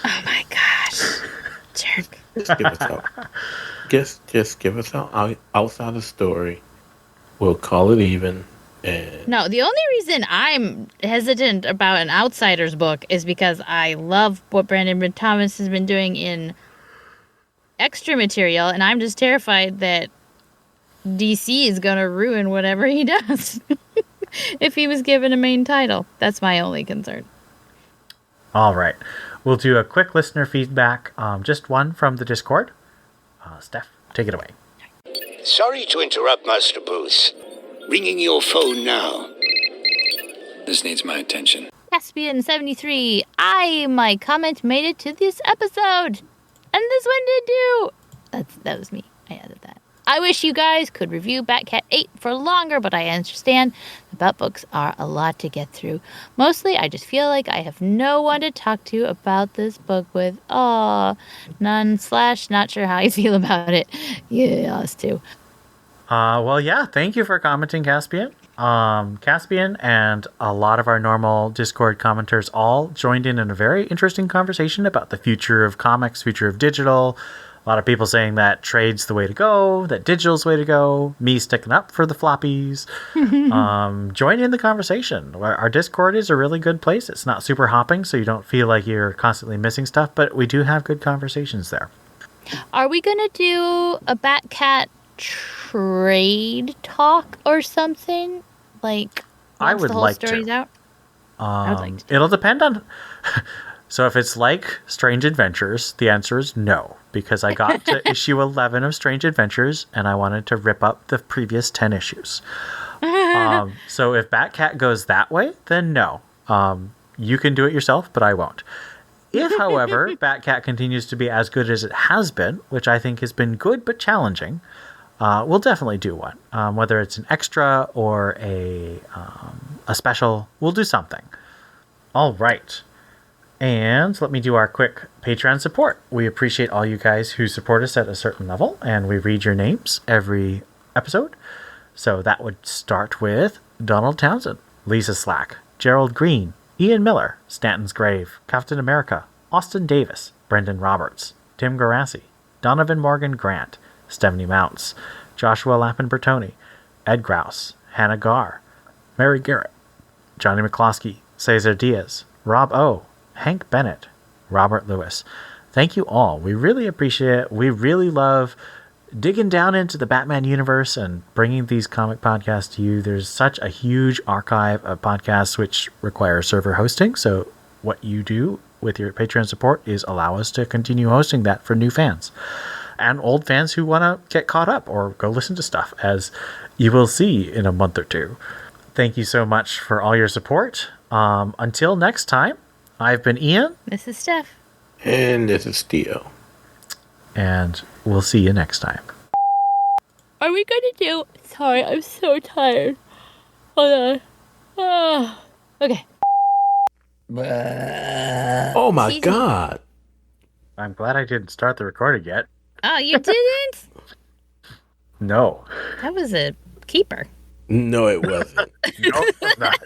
Oh my gosh. Jerk. Just give us out. Just give us out outside the story. We'll call it even. And No, the only reason I'm hesitant about an Outsiders book is because I love what Brandon Thomas has been doing in extra material, and I'm just terrified that DC is going to ruin whatever he does if he was given a main title. That's my only concern. All right. We'll do a quick listener feedback. Just one from the Discord. Steph, take it away. Sorry to interrupt, Master Bruce. Ringing your phone now. This needs my attention. Caspian73, my comment made it to this episode. And this one did too. That was me. I added that. I wish you guys could review Batcat 8 for longer, but I understand the Bat books are a lot to get through. Mostly, I just feel like I have no one to talk to about this book with. Not sure how I feel about it. Yeah, us too. Well, yeah, thank you for commenting, Caspian. Caspian and a lot of our normal Discord commenters all joined in a very interesting conversation about the future of comics, future of digital. A lot of people saying that trade's the way to go, that digital's the way to go, me sticking up for the floppies. Join in the conversation. Our Discord is a really good place. It's not super hopping, so you don't feel like you're constantly missing stuff, but we do have good conversations there. Are we going to do a Batcat trade talk or something? Like, I once would the whole like story's to. out? I would like to. It'll depend on... So if it's like Strange Adventures, the answer is no, because I got to issue 11 of Strange Adventures and I wanted to rip up the previous 10 issues. So if Batcat goes that way, then no. You can do it yourself, but I won't. If, however, Batcat continues to be as good as it has been, which I think has been good but challenging, we'll definitely do one. Whether it's an extra or a special, we'll do something. All right. And let me do our quick Patreon support. We appreciate all you guys who support us at a certain level, and we read your names every episode. So that would start with Donald Townsend, Lisa Slack, Gerald Green, Ian Miller, Stanton's Grave, Captain America, Austin Davis, Brendan Roberts, Tim Garassi, Donovan Morgan Grant, Stephanie Mounts, Joshua Lappin Bertoni, Ed Grouse, Hannah Garr, Mary Garrett, Johnny McCloskey, Cesar Diaz, Rob O., Hank Bennett, Robert Lewis. Thank you all. We really appreciate it. We really love digging down into the Batman universe and bringing these comic podcasts to you. There's such a huge archive of podcasts which require server hosting. So what you do with your Patreon support is allow us to continue hosting that for new fans and old fans who want to get caught up or go listen to stuff, as you will see in a month or two. Thank you so much for all your support. Until next time, I've been Ian. This is Steph. And this is Theo. And we'll see you next time. Are we going to do... Sorry, I'm so tired. Hold on. Okay. Oh my God. I'm glad I didn't start the recording yet. Oh, you didn't? No. That was a keeper. No, it wasn't. No, it's not.